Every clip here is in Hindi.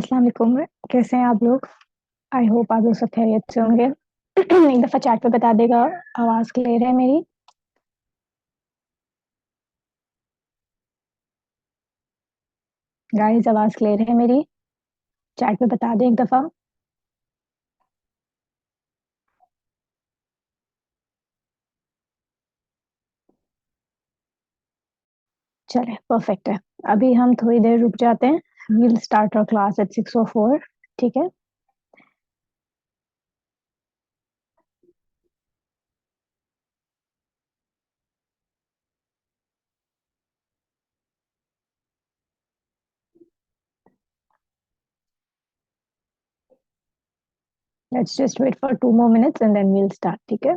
अस्सलाम वालेकुम। कैसे हैं आप लोग? आई होप आप लोग सब खैरियत से होंगे। एक दफ़ा चैट पे बता देगा आवाज़ क्लियर है मेरी? गाइस आवाज़ क्लियर है मेरी? चैट पे बता दें एक दफ़ा। चलें परफेक्ट है। अभी हम थोड़ी देर रुक जाते हैं। We will start our class at 6:04। ठीक है? Let's just wait for 2 more minutes and then we will start. ठीक है?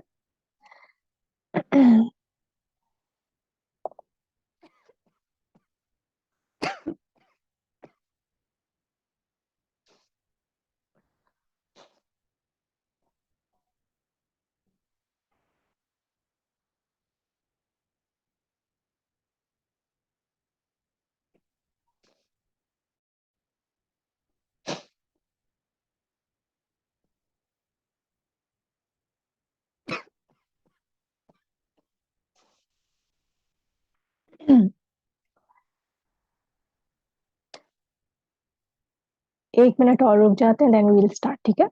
एक मिनट और रुक जाते हैं देन वी विल स्टार्ट। ठीक है?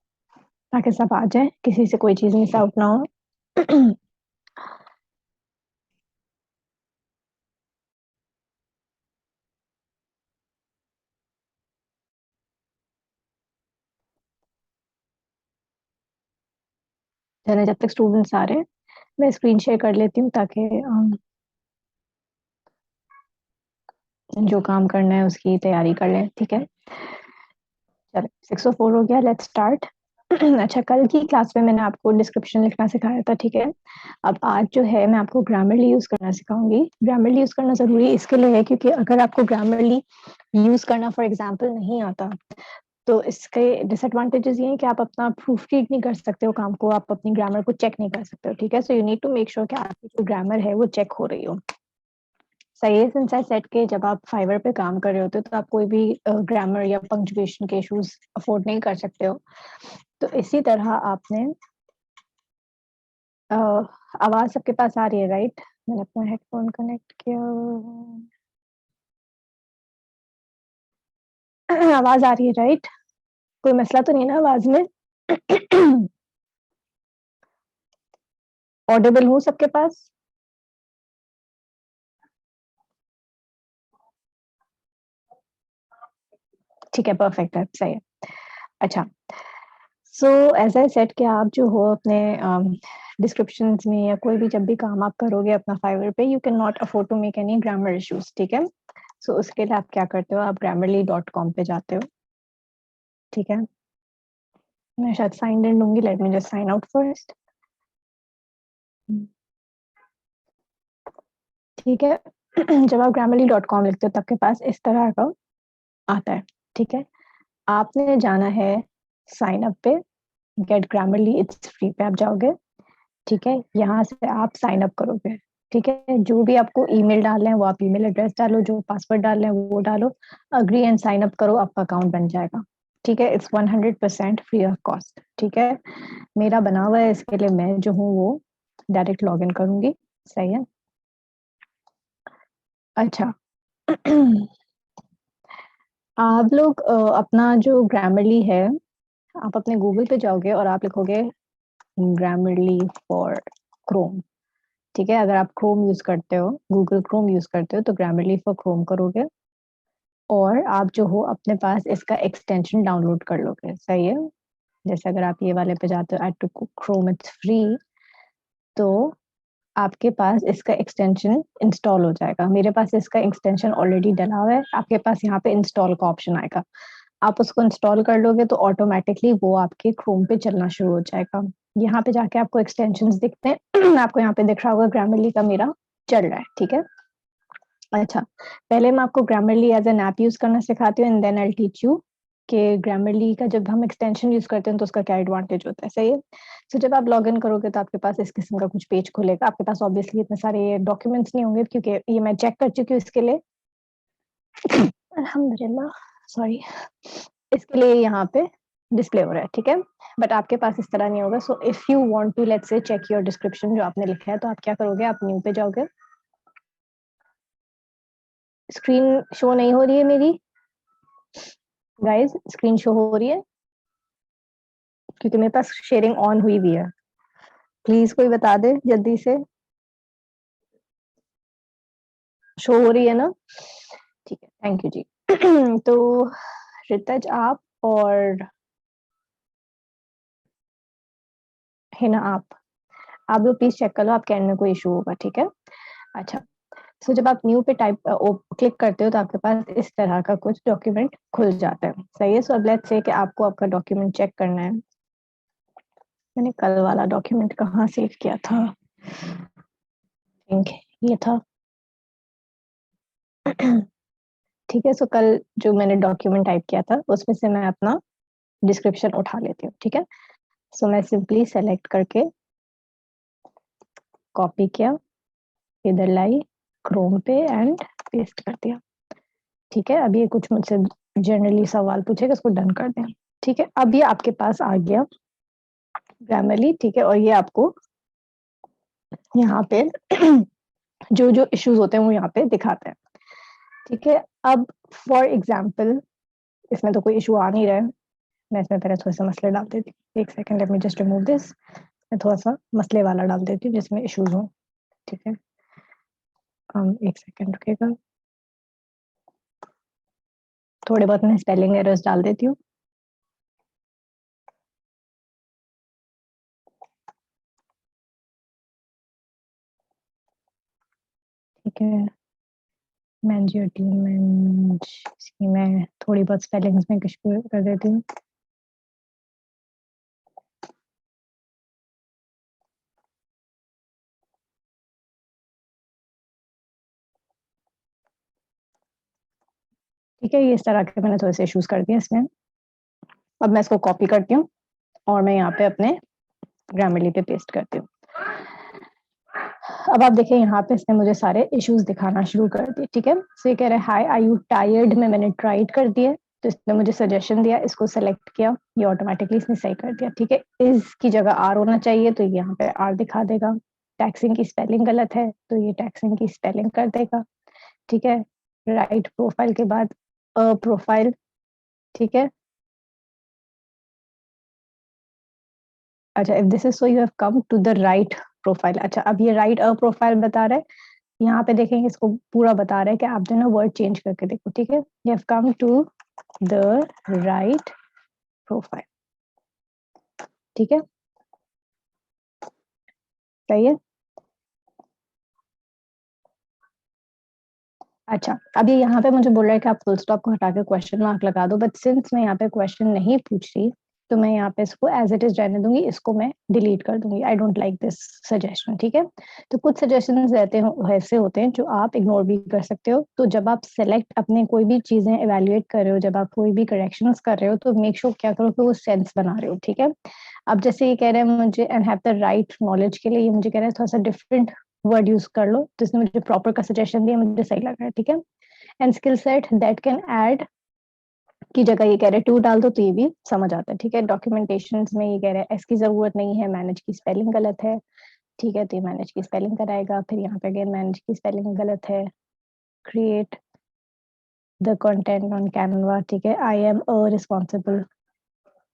ताकि सब आ जाएँ, किसी से कोई चीज़ मिस आउट ना हो। चलें जब तक स्टूडेंट्स आ रहे हैं, मैं स्क्रीन शेयर कर लेती हूँ ताकि जो काम करना है उसकी तैयारी कर लें। ठीक है? चलो 6:04 हो गया। Let's start. अच्छा, कल की क्लास में मैंने आपको डिस्क्रिप्शन लिखना सिखाया था। ठीक है? अब आज जो है मैं आपको ग्रामरली यूज करना सिखाऊंगी। ग्रामरली यूज करना जरूरी इसके लिए है क्योंकि अगर आपको ग्रामरली यूज करना फॉर एग्जांपल नहीं आता तो इसके डिसएडवांटेजेस ये हैं कि आप अपना प्रूफ रीड नहीं कर सकते हो काम को, आप अपनी ग्रामर को चेक नहीं कर सकते हो। ठीक है? So you need to make sure कि आपकी जो ग्रामर है वो चेक हो रही हो। सही है। सिंस आई सेट के जब आप फाइवर पे काम कर रहे होते हो तो आप कोई भी ग्रामर या पंक्चुएशन के इश्यूज अफोर्ड नहीं कर सकते हो। तो इसी तरह आपने आवाज सबके पास आ रही है राइट? मैंने अपना हेडफोन कनेक्ट किया। आवाज आ रही है राइट? कोई मसला तो नहीं ना आवाज में? ऑडिबल हूँ सबके पास? ठीक है परफेक्ट है, सही है। अच्छा, सो एज आई सेट कि आप जो हो अपने डिस्क्रिप्शन में या कोई भी जब भी काम आप करोगे अपना फाइवर पे, you can not afford to make any grammar issues. ठीक है? सो उसके लिए आप क्या करते हो, आप grammarly.com पे जाते हो। ठीक है? मैं शायद साइन इन लूंगी, let me just sign out first. ठीक है? जब आप grammarly.com लिखते हो तब के पास इस तरह का आता है। ठीक है? आपने जाना है साइन अप पे, गेट ग्रामरली इट्स फ्री पे आप जाओगे। ठीक है? यहाँ से आप साइन अप करोगे। ठीक है? जो भी आपको ईमेल डालना है वो आप ईमेल एड्रेस डालो, जो पासवर्ड डालना है वो डालो, अग्री एंड साइन अप करो, आपका अकाउंट बन जाएगा। ठीक है? It's 100% free of cost. ठीक है? मेरा बना हुआ है, इसके लिए मैं जो हूँ वो डायरेक्ट लॉग इन करूंगी। सही है? अच्छा। आप लोग अपना जो ग्रामरली है, आप अपने गूगल पे जाओगे और आप लिखोगे ग्रामरली फॉर क्रोम। ठीक है? अगर आप क्रोम यूज करते हो, गूगल क्रोम यूज करते हो तो ग्रामरली फॉर क्रोम करोगे और आप जो हो अपने पास इसका एक्सटेंशन डाउनलोड कर लोगे। सही है? जैसे अगर आप ये वाले पे जाते हो, add to Chrome it's free, तो आपके पास इसका एक्सटेंशन इंस्टॉल हो जाएगा। मेरे पास इसका एक्सटेंशन ऑलरेडी डला हुआ है। आपके पास यहाँ पे इंस्टॉल का ऑप्शन आएगा, आप उसको इंस्टॉल कर लोगे तो ऑटोमेटिकली वो आपके क्रोम पे चलना शुरू हो जाएगा। यहाँ पे जाके आपको एक्सटेंशंस दिखते हैं। आपको यहाँ पे दिख रहा होगा ग्रामरली का मेरा चल रहा है। ठीक है? अच्छा, पहले मैं आपको Grammarly as an app use करना सिखाती हूँ and then I teach you कि ग्रामरली का जब हम एक्सटेंशन यूज करते हैं तो उसका क्या एडवांटेज होता है। सही है? सो जब आप लॉग इन करोगे तो आपके पास इस किस्म का कुछ पेज खुलेगा। आपके पास ऑब्वियसली इतने सारे डॉक्यूमेंट्स नहीं होंगे क्योंकि ये मैं चेक कर चुकी हूँ इसके लिए। अल्हम्दुलिल्लाह, सॉरी। इसके लिए यहाँ पे डिस्प्ले हो रहा है, ठीक है, बट आपके पास इस तरह नहीं होगा। So if you want to let's say check your description जो आपने लिखा है, तो आप क्या करोगे, आप न्यू पे जाओगे। स्क्रीन शो नहीं हो रही है मेरी गाइस, स्क्रीन शो हो रही है क्योंकि मेरे पास शेयरिंग ऑन हुई भी है। प्लीज कोई बता दे जल्दी से, शो हो रही है ना? ठीक है, थैंक यू जी। तो रितज आप और हिना आप लोग प्लीज चेक कर लो आपके एंड में कोई इशू होगा, ठीक है। अच्छा, सो जब आप न्यू पे टाइप क्लिक करते हो तो आपके पास इस तरह का कुछ डॉक्यूमेंट खुल जाता है, सही है। सो अब लेट्स से कि आपको आपका डॉक्यूमेंट चेक करना है। मैंने कल वाला डॉक्यूमेंट कहाँ सेव किया था, थिंक ये था। ठीक है, सो कल जो मैंने डॉक्यूमेंट टाइप किया था उसमें से मैं अपना डिस्क्रिप्शन उठा लेती हूँ, ठीक है। सो मैं सिंपली सेलेक्ट करके कॉपी किया, इधर लाई क्रोम पे एंड पेस्ट कर दिया, ठीक है। अब ये कुछ मुझसे जनरली सवाल पूछेगा, इसको डन कर दें, ठीक है। अब ये आपके पास आ गया ग्रामरली, ठीक है, और ये आपको यहाँ पे जो जो इश्यूज होते हैं वो यहाँ पे दिखाते हैं, ठीक है। अब फॉर एग्जाम्पल इसमें तो कोई इशू आ नहीं रहा है, मैं इसमें पहले थोड़े से मसले डाल देती हूँ। एक second, late me just remove this. मैं थोड़ा सा मसले वाला डाल देती हूँ जिसमें इश्यूज हो, ठीक है। एक सेकंड रुकेगा, थोड़े बहुत मैं स्पेलिंग एरर्स डाल देती हूँ। ठीक है, मैनेजमेंट इसकी मैं थोड़ी बहुत स्पेलिंग्स में कुछ कर देती हूँ। ठीक है, ये इस तरह के मैंने थोड़े से इश्यूज कर दिए इसमें। अब मैं इसको कॉपी करती हूँ और मैं यहाँ पे अपने ग्रामरली पे पेस्ट करती हूँ। अब आप देखिए यहाँ पे इसने मुझे सारे इश्यूज दिखाना शुरू कर दिए, ठीक है। सो ये कह रहा है हाय आर यू टायर्ड में मैंने ट्राइड कर दिया, तो इसने मुझे सजेशन दिया, इसको सेलेक्ट किया, ये ऑटोमेटिकली इसने सही कर दिया, ठीक है। इस की जगह आर होना चाहिए तो यहाँ पे आर दिखा देगा। टैक्सिंग की स्पेलिंग गलत है तो ये टैक्सिंग की स्पेलिंग कर देगा, ठीक है। राइट प्रोफाइल के बाद अ प्रोफाइल, ठीक है। अच्छा, if this is so you have come to the right profile. अच्छा, अब ये राइट अ प्रोफाइल बता रहा है, यहाँ पे देखेंगे इसको पूरा बता रहा है कि आप जो है ना वर्ड चेंज करके देखो, ठीक है। You have come to the right profile, ठीक है, सही है। अच्छा, अब ये यहाँ पे मुझे बोल रहा है कि आप फुल स्टॉप को हटा के क्वेश्चन मार्क लगा दो, बट सिंस मैं यहाँ पे क्वेश्चन नहीं पूछ रही तो मैं यहाँ पे इसको एज इट इज रहने दूंगी, इसको मैं डिलीट कर दूंगी। I don't like this suggestion, ठीक है। तो कुछ सजेशन रहते हैं ऐसे होते हैं जो आप इग्नोर भी कर सकते हो। तो जब आप सेलेक्ट अपने कोई भी चीजें इवेल्युएट कर रहे हो, जब आप कोई भी करेक्शंस कर रहे हो, तो मेक श्योर क्या करो कि वो सेंस बना रहे हो, ठीक है। अब जैसे ये कह रहे हैं मुझे and have the right knowledge के लिए, ये मुझे कह रहे हैं थोड़ा सा डिफरेंट वर्ड यूज कर लो, तो इसने मुझे प्रॉपर का सजेशन दिया, मुझे सही लग रहा है, ठीक है। And skill set that can add की जगह ये कह रहे हैं टू डाल दो, तो ये भी समझ आता है, ठीक है। डॉक्यूमेंटेशन में ये कह रहे हैं एस की जरूरत नहीं है, मैनेज की स्पेलिंग गलत है, ठीक है, तो ये मैनेज की स्पेलिंग कराएगा। फिर यहाँ पे अगेन मैनेज की स्पेलिंग गलत है। Create the content on Canva, ठीक है। आई एम अ रिस्पॉन्सिबल,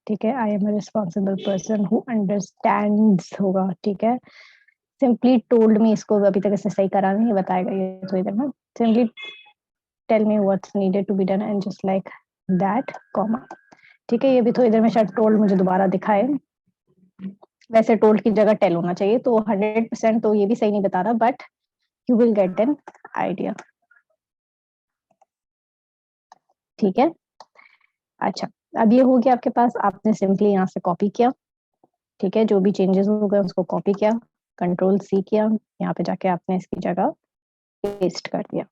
ठीक है, I am a responsible person who understands होगा, ठीक है। सिंपली टोल्ड मी, इसको अभी तक इसने सही करा नहीं, बताएगा ये थोड़ी देर में। Simply tell me what's needed to be done and just like that comma, ठीक है। ये भी थोड़ी देर में शायद टोल्ड मुझे दोबारा दिखाए, वैसे टोल्ड की जगह टेल होना चाहिए, तो 100% तो ये भी सही नहीं बता रहा, but you will get an idea, ठीक है। अच्छा, अब ये हो गया आपके पास, आपने सिंपली यहाँ से कॉपी किया, ठीक है, जो भी चेंजेस हो गए उसको कॉपी किया, कंट्रोल सी किया, यहाँ पे जाके आपने इसकी जगह पेस्ट कर दिया,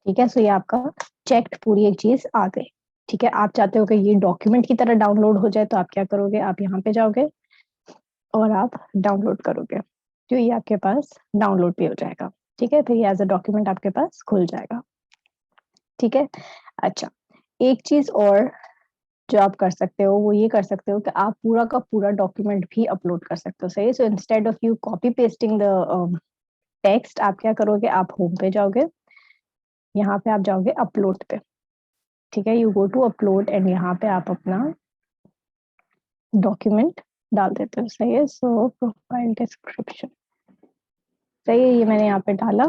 ठीक है। सो ये आपका चेक्ड पूरी एक चीज आ गई, ठीक है। आप चाहते हो कि ये डॉक्यूमेंट की तरह डाउनलोड हो जाए, तो आप क्या करोगे, आप यहाँ पे जाओगे और आप डाउनलोड करोगे, तो ये आपके पास डाउनलोड भी हो जाएगा, ठीक है। फिर ये एज अ डॉक्यूमेंट आपके पास खुल जाएगा, ठीक है। अच्छा, एक चीज और जो आप कर सकते हो वो ये कर सकते हो कि आप पूरा का पूरा डॉक्यूमेंट भी अपलोड कर सकते हो। सही है। So instead of you copy pasting the text, आप क्या करोगे, आप होम पे जाओगे, यहाँ पे आप जाओगे अपलोड पे, ठीक है, you go to upload and यहाँ पे आप अपना डॉक्यूमेंट डाल देते हो। सही है। सो प्रोफाइल डिस्क्रिप्शन, सही है, ये मैंने यहाँ पे डाला,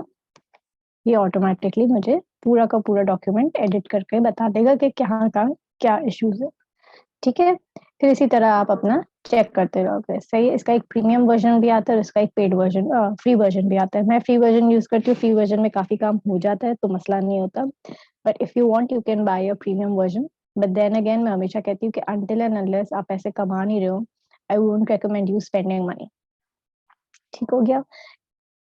ये ऑटोमेटिकली मुझे पूरा का पूरा डॉक्यूमेंट एडिट करके बता देगा कि कहाँ का क्या इश्यूज है। ठीक है। फिर इसी तरह आप अपना चेक करते रहोगे। सही है। इसका एक प्रीमियम वर्जन भी आता है और इसका एक पेड वर्जन, फ्री वर्जन भी आता है। मैं फ्री वर्जन यूज करती हूँ, फ्री वर्जन में काफी काम हो जाता है तो मसला नहीं होता, but if you want you can buy a premium version. But then again मैं हमेशा कहती हूँ कि अनटिल एंड अनलेस आप पैसे कमा नहीं रहे हो, I won't recommend you spending money. ठीक हो गया।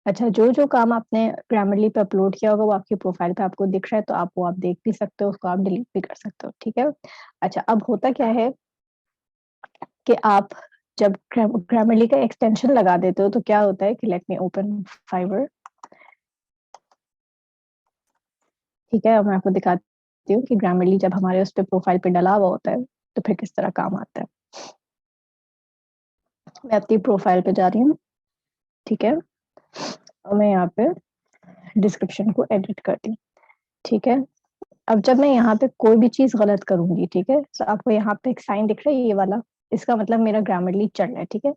अच्छा, जो जो काम आपने ग्रामरली पे अपलोड किया होगा वो आपकी प्रोफाइल पे आपको दिख रहा है, तो आप देख भी सकते हो, उसको आप डिलीट भी कर सकते हो। ठीक है। अच्छा, अब होता क्या है कि आप जब ग्रामरली का एक्सटेंशन लगा देते हो तो क्या होता है कि लेट मी ओपन फाइवर। ठीक है, अब मैं आपको दिखाती हूँ कि ग्रामरली जब हमारे उस पर प्रोफाइल पे डला हुआ होता है तो फिर किस तरह काम आता है। मैं अपनी प्रोफाइल पे जा रही हूँ। ठीक है, और मैं यहाँ पे डिस्क्रिप्शन को एडिट करती हूँ। ठीक है। अब जब मैं यहाँ पे कोई भी चीज गलत करूंगी, ठीक है, तो आपको यहाँ पे एक साइन दिख रहा है ये वाला, इसका मतलब मेरा ग्रामरली चल रहा है। ठीक है,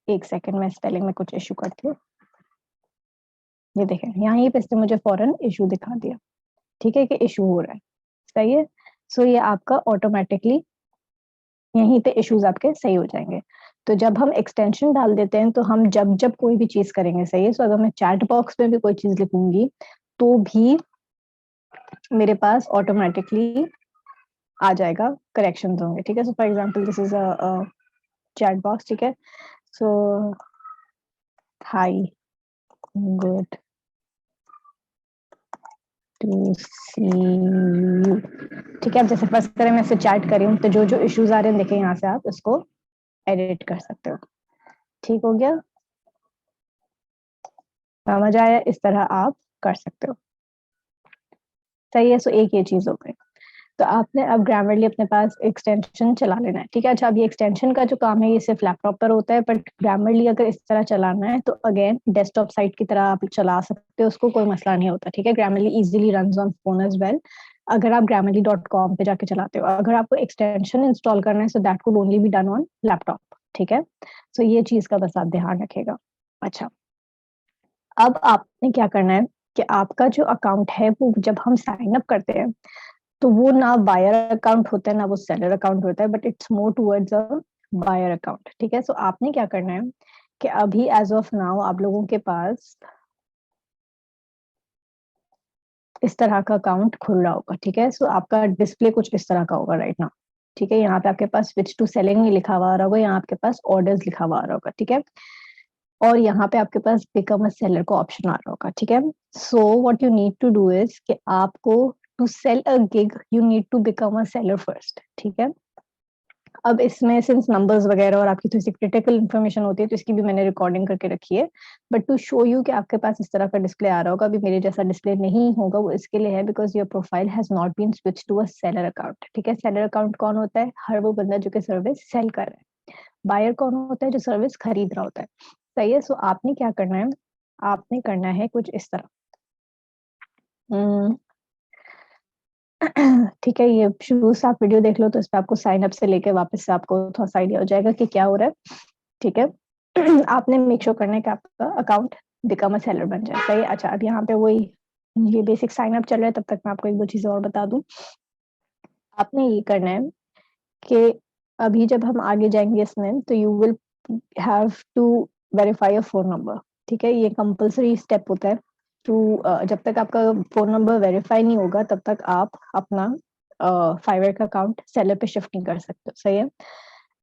एक सेकंड, मैं स्पेलिंग में कुछ इशू करती हूँ। ये देखें, यहाँ ही पे इसने मुझे फौरन इशू दिखा दिया। ठीक है, कि इशू हो रहा है। सही है। सो ये आपका ऑटोमेटिकली यहीं पे इश्यूज आपके सही हो जाएंगे। तो जब हम एक्सटेंशन डाल देते हैं तो हम जब जब कोई भी चीज करेंगे, सही है, सो अगर मैं चैट बॉक्स में भी कोई चीज लिखूंगी तो भी मेरे पास ऑटोमेटिकली आ जाएगा, करेक्शन होंगे। ठीक है। So for example this is a chat box. ठीक है। So hi, good to see you. ठीक है। अब जैसे फर्स्ट करें मैं इसे चैट कर रही हूँ तो जो जो इश्यूज आ रहे हैं देखें, यहाँ से आप इसको एडिट कर सकते हो। ठीक हो गया। समझ आया, इस तरह आप कर सकते हो। सही है। सो एक ये चीज हो गई। तो आपने अब ग्रामरली अपने पास एक्सटेंशन चला लेना है। ठीक है। अच्छा, अब ये एक्सटेंशन का जो काम है ये सिर्फ लैपटॉप पर होता है, बट ग्रामरली अगर इस तरह चलाना है तो अगेन डेस्कटॉप साइट की तरह आप चला सकते हो उसको, कोई मसला नहीं होता। ठीक है। Grammarly easily runs on phone as well, अगर आप grammarly.com पे जाके चलाते हो। अगर आपको एक्सटेंशन इंस्टॉल करना है so that could only be done on laptop. ठीक है। सो ये चीज का बस आप ध्यान रखेगा। अच्छा, अब आपने क्या करना है कि आपका जो अकाउंट है वो जब हम साइन अप करते हैं तो वो ना बायर अकाउंट होता है ना वो सेलर अकाउंट होता है, but it's more towards a buyer account. ठीक है। सो आपने क्या करना है कि अभी एज ऑफ नाउ आप लोगों के पास इस तरह का अकाउंट खुल रहा होगा। ठीक है। सो आपका डिस्प्ले कुछ इस तरह का होगा राइट नाउ। ठीक है। यहाँ पे आपके पास स्विच टू सेलिंग लिखा हुआ आ रहा होगा, यहाँ आपके पास ऑर्डर्स लिखा हुआ आ रहा होगा। ठीक है। और यहाँ पे आपके पास बिकम अ सेलर का ऑप्शन आ रहा होगा। ठीक है। So what you need to do is कि आपको to sell a gig you need to become a seller first. ठीक है। अब इसमें सिंस नंबर्स वगैरह और आपकी थोड़ी सी क्रिटिकल इन्फॉर्मेशन होती है तो इसकी भी मैंने रिकॉर्डिंग करके रखी है, बट टू शो यू कि आपके पास इस तरह का डिस्प्ले आ रहा होगा। अभी मेरे जैसा डिस्प्ले नहीं होगा, वो इसके लिए है because your profile has not been switch to a seller account. ठीक है। सेलर अकाउंट कौन होता है? हर वो बंदा जो कि सर्विस सेल कर रहा है। बायर कौन होता है? जो सर्विस खरीद रहा होता है। सही है। सो आपने क्या करना है, आपने करना है कुछ इस तरह। हम्म, ठीक है, ये शुरू से आप वीडियो देख लो तो इस पे आपको साइन अप से लेके वापस से आपको थोड़ा सा आइडिया हो जाएगा कि क्या हो रहा है। ठीक है। आपने मेक श्योर करना है कि आपका अकाउंट बिकम अ सेलर बन जाए। सही है। अच्छा, अब यहाँ पे वही ये बेसिक साइन अप चल रहा है, तब तक मैं आपको एक दो चीजें और बता दूं। आपने ये करना है कि अभी जब हम आगे जाएंगे इसमें तो you will have to verify a phone number. ठीक है, ये कंपल्सरी स्टेप होता है। टू जब तक आपका फोन नंबर वेरीफाई नहीं होगा तब तक आप अपना फाइवर का अकाउंट सेलर पे शिफ्ट नहीं कर सकते। सही है।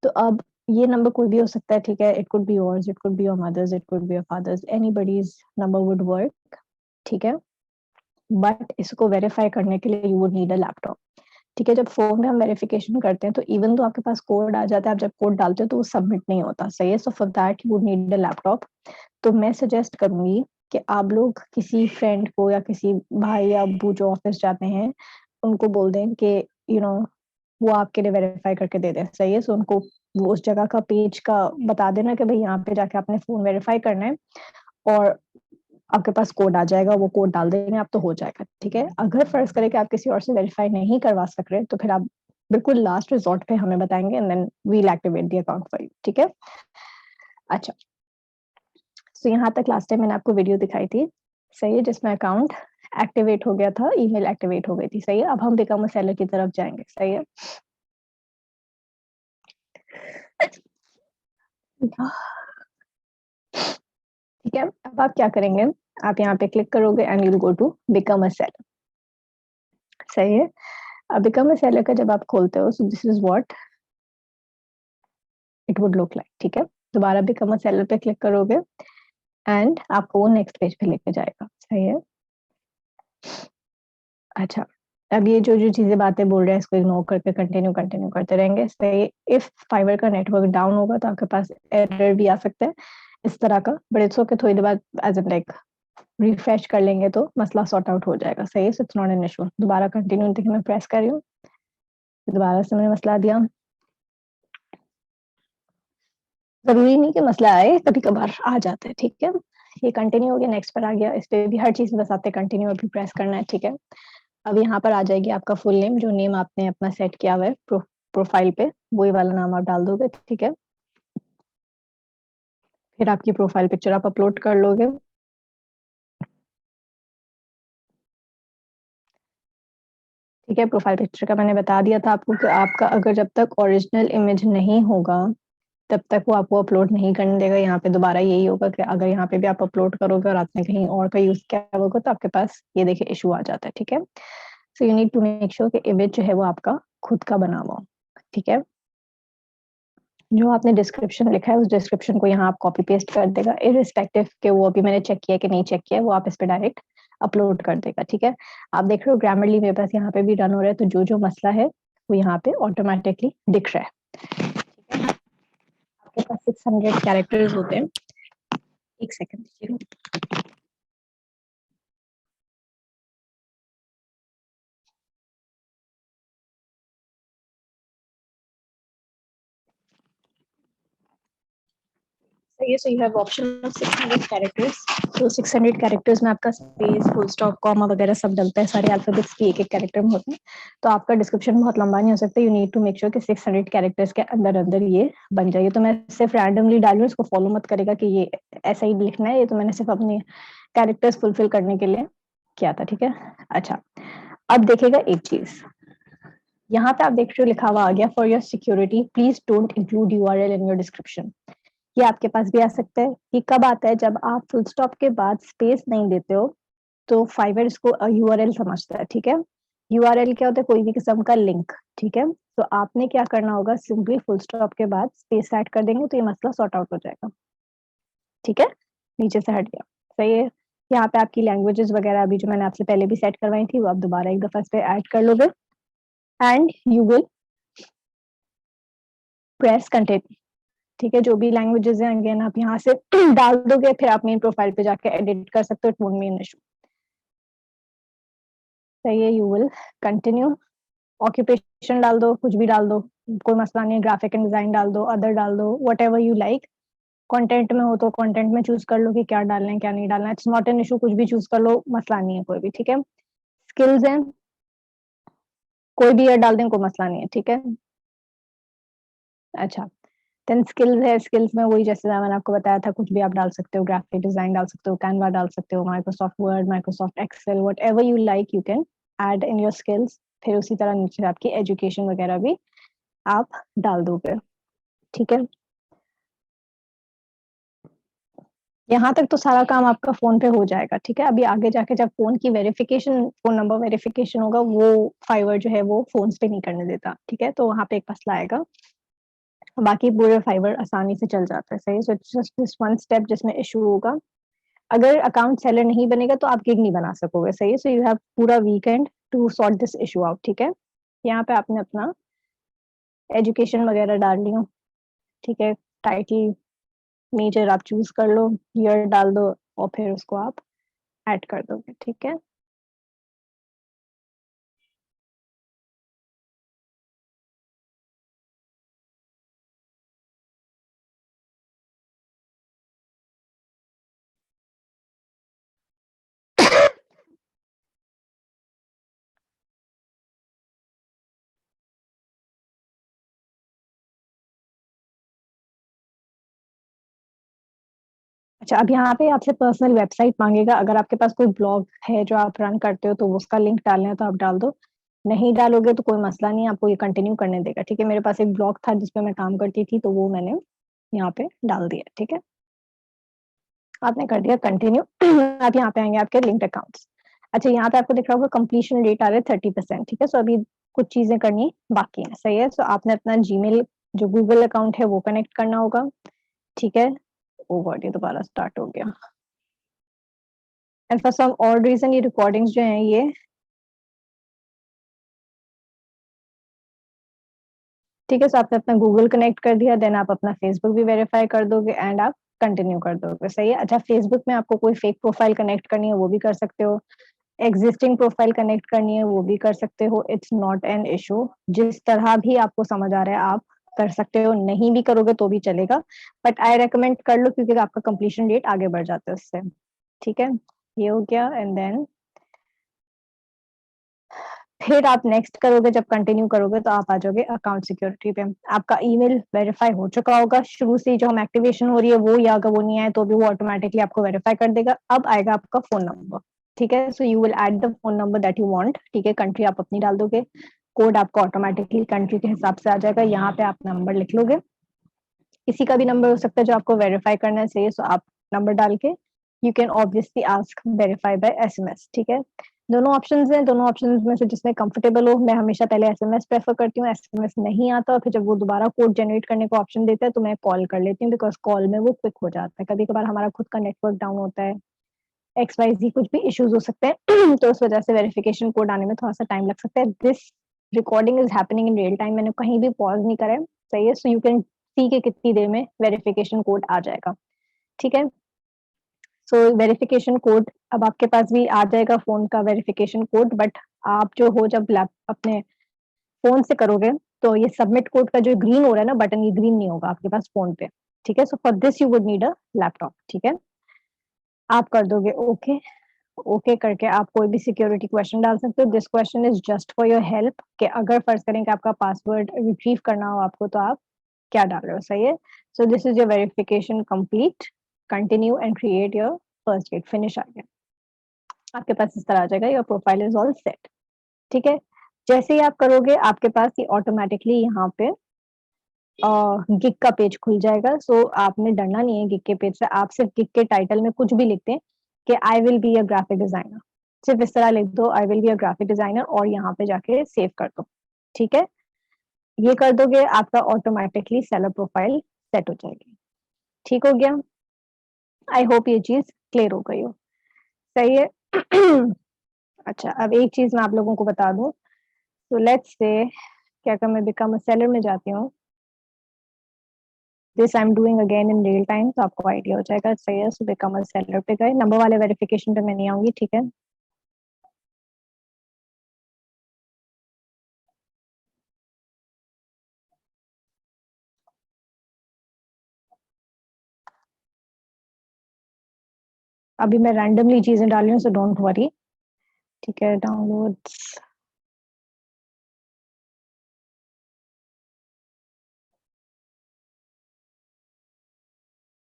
तो अब ये नंबर कोई भी हो सकता है। ठीक है, it could be yours, it could be your mother's, it could be your father's, anybody's number would work. ठीक है। बट इसको वेरीफाई करने के लिए you would need a laptop. ठीक है। जब फोन में हम वेरिफिकेशन करते हैं तो इवन तो आपके पास कोड आ जाता है, आप जब कोड डालते हो तो वो सबमिट नहीं होता। सही है। So for that you would need a laptop. तो मैं सजेस्ट करूंगी कि आप लोग किसी फ्रेंड को या किसी भाई या अब्बू जो ऑफिस जाते हैं उनको बोल दें कि यू नो वो आपके लिए वेरीफाई करके दे दे, सही है। सो उनको वो उस जगह का पेज का बता देना कि भाई यहाँ पे जाके आपने फोन वेरीफाई करना है, और आपके पास कोड आ जाएगा, वो कोड डाल देंगे आप तो हो जाएगा, ठीक है। अगर फर्ज करें कि आप किसी और से वेरीफाई नहीं करवा सक रहे, तो फिर आप बिल्कुल लास्ट रिजॉर्ट पे हमें बताएंगे, and then we'll activate the account for you, ठीक है। अच्छा, तो यहाँ तक लास्ट टाइम मैंने आपको वीडियो दिखाई थी, सही है, जिसमें अकाउंट एक्टिवेट हो गया था, ईमेल एक्टिवेट हो गई थी, सही है। अब हम बिकम अ सेलर की तरफ जाएंगे, सही है। ठीक है, अब आप क्या करेंगे, आप यहाँ पे क्लिक करोगे and you go to become a seller, सही है। अब बिकम अ सेलर का जब आप खोलते हो, सो this is what it would look like, ठीक है। दोबारा बिकम अ सेलर पे क्लिक करोगे एंड आपको वो नेक्स्ट पेज पे लेके जाएगा, सही है। अच्छा, अब ये जो जो चीजें बातें बोल रहे हैं, इसको इग्नोर करके कंटिन्यू कंटिन्यू करते रहेंगे, सही। इफ फाइबर का नेटवर्क डाउन होगा तो आपके पास एरर भी आ सकता है इस तरह का, बट इट्स ओके, थोड़ी देर बाद एज इन लाइक रिफ्रेश कर लेंगे तो मसला सॉर्ट आउट हो जाएगा, सही है। So it's not an issue. दोबारा कंटिन्यू देखिए, मैं प्रेस कर रही हूँ, दोबारा से मैंने मसला दिया। जरूरी नहीं कि मसला आए, कभी कभार आ जाता है, ठीक है। ये कंटिन्यू हो गया, नेक्स्ट पर आ गया, इस पे भी हर चीज में बस आपने कंटिन्यू अभी प्रेस करना है, ठीक है। अब यहाँ पर आ जाएगी आपका फुल नेम, जो नेम आपने अपना सेट किया हुआ है प्रोफाइल पे, वही वाला नाम आप डाल दोगे, ठीक है। फिर आपकी प्रोफाइल पिक्चर आप अपलोड कर लोगे, ठीक है। प्रोफाइल पिक्चर का मैंने बता दिया था आपको कि आपका अगर जब तक ओरिजिनल इमेज नहीं होगा तब तक वो आपको अपलोड नहीं करने देगा। यहाँ पे दोबारा यही होगा कि अगर यहाँ पे भी आप अपलोड करोगे और आपने कहीं और का यूज किया होगा तो आपके पास ये देखिए इशू आ जाता है, ठीक है। So you need to make sure कि इमेज जो है वो आपका खुद का बना हुआ हो, ठीक है। जो आपने डिस्क्रिप्शन लिखा है उस डिस्क्रिप्शन को यहाँ आप कॉपी पेस्ट कर देगा, इरिस्पेक्टिव के वो अभी मैंने चेक किया कि नहीं चेक किया, वो आप इस पे डायरेक्ट अपलोड कर देगा, ठीक है। आप देख रहे हो ग्रामरली मेरे पास यहाँ पे भी रन हो रहा है, तो जो जो मसला है वो यहाँ पे ऑटोमेटिकली दिख रहा है। आपके पास 600 कैरेक्टर्स होते हैं, एक सेकंड दीजिएगा। सो you have option of 600 characters. तो 600 कैरेक्टर्स में आपका स्पेस, फुल स्टॉप, कॉमा वगैरह सब डलता है, सारे अल्फाबेट्स की एक एक कैरेक्टर में होते हैं। तो आपका डिस्क्रिप्शन बहुत लंबा नहीं हो सकता, you need to make sure कि 600 कैरेक्टर्स के अंदर अंदर ये बन जाए। तो मैं सिर्फ रैंडमली डाल रही हूँ, इसको फॉलो मत करेगा कि ये ऐसा ही लिखना है, ये तो मैंने सिर्फ अपने कैरेक्टर्स फुलफिल करने के लिए किया था, ठीक है। अच्छा, अब देखिएगा एक चीज, यहाँ पे आप देख रहे हो लिखा हुआ आ गया, for your security please don't include URL in your description. ये आपके पास भी आ सकता है। ये कब आता है, जब आप फुल स्टॉप के बाद स्पेस नहीं देते हो, तो फाइवर इसको यूआरएल समझता है, ठीक है। यूआरएल क्या होता है, कोई भी किस्म का लिंक, ठीक है। तो आपने क्या करना होगा, सिंपली फुल स्टॉप के बाद स्पेस ऐड कर देंगे तो ये मसला सॉर्ट आउट हो जाएगा, ठीक है। नीचे से हट गया, सही है। यहाँ पे आपकी लैंग्वेजेस वगैरह अभी जो मैंने आपसे पहले भी सेट करवाई थी वो आप दोबारा एक दफा इस पे ऐड कर लोगे, and you will press continue, ठीक है। जो भी लैंग्वेजेस हैं अगेन आप यहाँ से डाल दोगे, फिर आप मेन प्रोफाइल पे जाके एडिट कर सकते हो, it won't be an issue, सही है। यू विल कंटिन्यू, ऑक्यूपेशन डाल दो, कुछ भी डाल दो, कोई मसला नहीं है, ग्राफिक एंड डिजाइन डाल दो, अदर डाल दो, what ever you like. Content में हो तो कंटेंट में चूज कर लो कि क्या डालना है क्या नहीं डालना है, इट्स नॉट एन इशू, कुछ भी चूज कर लो, मसला नहीं है कोई भी, ठीक है। स्किल्स हैं, कोई भी ईयर डाल दें, कोई मसला नहीं है, ठीक है। अच्छा, देन स्किल्स है, स्किल्स में वही जैसे मैंने आपको बताया था, कुछ भी आप डाल सकते हो, ग्राफिक डिजाइन डाल सकते हो, कैनवा डाल सकते हो, Microsoft Word, Microsoft Excel, whatever you like you can add in your skills. फिर उसी तरह नीचे आपकी एजुकेशन वगैरह भी आप डाल दोगे, ठीक है। यहाँ तक तो सारा काम आपका फोन पे हो जाएगा, ठीक है। अभी आगे जाके जब फोन की वेरिफिकेशन, फोन नंबर वेरिफिकेशन होगा, वो फाइवर जो है वो फोन पे नहीं करने देता, ठीक है। तो वहां पे एक मसला आएगा, बाकी पूरे फाइबर आसानी से चल जाता है, सही। So it's just this one step जिसमें इशू होगा। अगर अकाउंट सेलर नहीं बनेगा तो आप गिग नहीं बना सकोगे, सही है। सो यू हैव पूरा weekend to sort this issue out, ठीक है। यहाँ पे आपने अपना एजुकेशन वगैरह डाल लिया, ठीक है। टाइटल मेजर आप चूज कर लो, ईयर डाल दो, और फिर उसको आप ऐड कर दोगे, ठीक है। अच्छा, अब यहाँ पे आपसे पर्सनल वेबसाइट मांगेगा। अगर आपके पास कोई ब्लॉग है जो आप रन करते हो तो उसका लिंक डालना है तो आप डाल दो, नहीं डालोगे तो कोई मसला नहीं, आपको ये कंटिन्यू करने देगा। ठीक है, मेरे पास एक ब्लॉग था जिसपे मैं काम करती थी तो वो मैंने यहाँ पे डाल दिया। ठीक है, आपने कर दिया कंटिन्यू। आप यहाँ पे आएंगे आपके लिंक्ड अकाउंट्स। अच्छा, यहाँ पे आपको दिख रहा होगा कंप्लीशन रेट आ रहा है 30%। ठीक है, सो अभी कुछ चीजें करनी बाकी है। सही है, सो आपने अपना जीमेल जो गूगल अकाउंट है वो कनेक्ट करना होगा। ठीक है, ओ गॉड ये दोबारा स्टार्ट हो गया। एंड फॉर सम और रीजन ये रिकॉर्डिंग्स जो हैं ये, ठीक है, सो आपने अपना गूगल कनेक्ट कर दिया, देन आप अपना फेसबुक भी वेरीफाई कर दोगे एंड आप कंटिन्यू कर दोगे। सही है। अच्छा, फेसबुक में आपको कोई फेक प्रोफाइल कनेक्ट करनी है वो भी कर सकते हो, एग्जिस्टिंग प्रोफाइल कनेक्ट करनी है वो भी कर सकते हो, इट्स नॉट एन इशू। जिस तरह भी आपको समझ आ रहा है आप कर सकते हो, नहीं भी करोगे तो भी चलेगा, बट आई रेकमेंड कर लो क्योंकि आपका कंप्लीशन डेट आगे बढ़ जाता है उससे। ठीक है, ये हो गया। एंड देन फिर आप नेक्स्ट करोगे, जब कंटिन्यू करोगे तो आप आ जाओगे अकाउंट सिक्योरिटी पे। आपका ईमेल वेरीफाई हो चुका होगा शुरू से, जो हम एक्टिवेशन हो रही है वो, या अगर वो नहीं आए तो भी वो ऑटोमेटिकली आपको वेरीफाई कर देगा। अब आएगा आपका फोन नंबर। ठीक है, so you will add the phone number that you want. ठीक है, कंट्री आप अपनी डाल दोगे, कोड आपका ऑटोमेटिकली कंट्री के हिसाब से आ जाएगा। यहाँ पे आप नंबर लिख लोगे, किसी का भी नंबर हो सकता है जो आपको वेरीफाई करना चाहिए, सो आप नंबर डाल के you can obviously ask verify bye SMS. ठीक है, दोनों ऑप्शंस हैं, दोनों ऑप्शंस में से जिसमें कंफर्टेबल हो। मैं हमेशा पहले एसएमएस प्रेफर करती हूँ, एसएमएस नहीं आता और फिर जब वो दोबारा कोड जनरेट करने का ऑप्शन देता है तो मैं कॉल कर लेती हूँ, बिकॉज कॉल में वो क्विक हो जाता है। कभी कभार हमारा खुद का नेटवर्क डाउन होता है, एक्स वाई जी कुछ भी इश्यूज हो सकते हैं तो उस वजह से वेरिफिकेशन कोड आने में थोड़ा सा टाइम लग सकता है। This recording is happening in real time, मैंने कहीं भी पॉज नहीं करा है। सही है, सो यू कैन सी के कितनी देर में वेरिफिकेशन कोड आ जाएगा। ठीक है, सो वेरिफिकेशन कोड अब आपके पास भी आ जाएगा, फोन का वेरिफिकेशन कोड। बट आप जो हो जब लैप अपने फोन से करोगे तो ये सबमिट कोड का जो ग्रीन हो रहा है ना बटन, ये ग्रीन नहीं होगा आपके पास फोन पे। ठीक है, so for this you would need a laptop. ठीक है, आप कर दोगे ओके। ओके करके आप कोई भी सिक्योरिटी क्वेश्चन डाल सकते हो। This question is just for your help, कि अगर फर्ज करें कि आपका पासवर्ड रिट्रीव करना हो आपको तो आप क्या डाल रहे हो। सही है, so this is your verification complete, continue and create your first date. Finish आ गया आपके पास, इस तरह आ जाएगा, your profile is all set. ठीक है, जैसे ही आप करोगे आपके पास ये ऑटोमेटिकली यहाँ पे गिग का पेज खुल जाएगा। सो आपने डरना नहीं है गिग के पेज से, आप सिर्फ गिग के टाइटल में कुछ भी लिखते हैं कि I will be a graphic designer, सिर्फ इस तरह लिख दो आई will be a graphic designer और यहाँ पे जाके सेव कर दो। ठीक है, ये कर दोगे आपका ऑटोमेटिकली सेलर प्रोफाइल सेट हो जाएगी। ठीक हो गया, आई होप ये चीज क्लियर हो गई हो। सही है। अच्छा, अब एक चीज मैं आप लोगों को बता दूं, तो लेट्स से क्या कर मैं बिकम अ सेलर में जाती हूँ, this I am doing again in real time, तो आपको आइडिया हो जाएगा। सही है, सो बिकम अ सेलर पे गए, नंबर वाले वेरिफिकेशन पे मैं नहीं आऊंगी। ठीक है, अभी मैं रैंडमली चीजें डाल रही हूँ, सो डोंट वरी। ठीक है, डाउनलोड्स,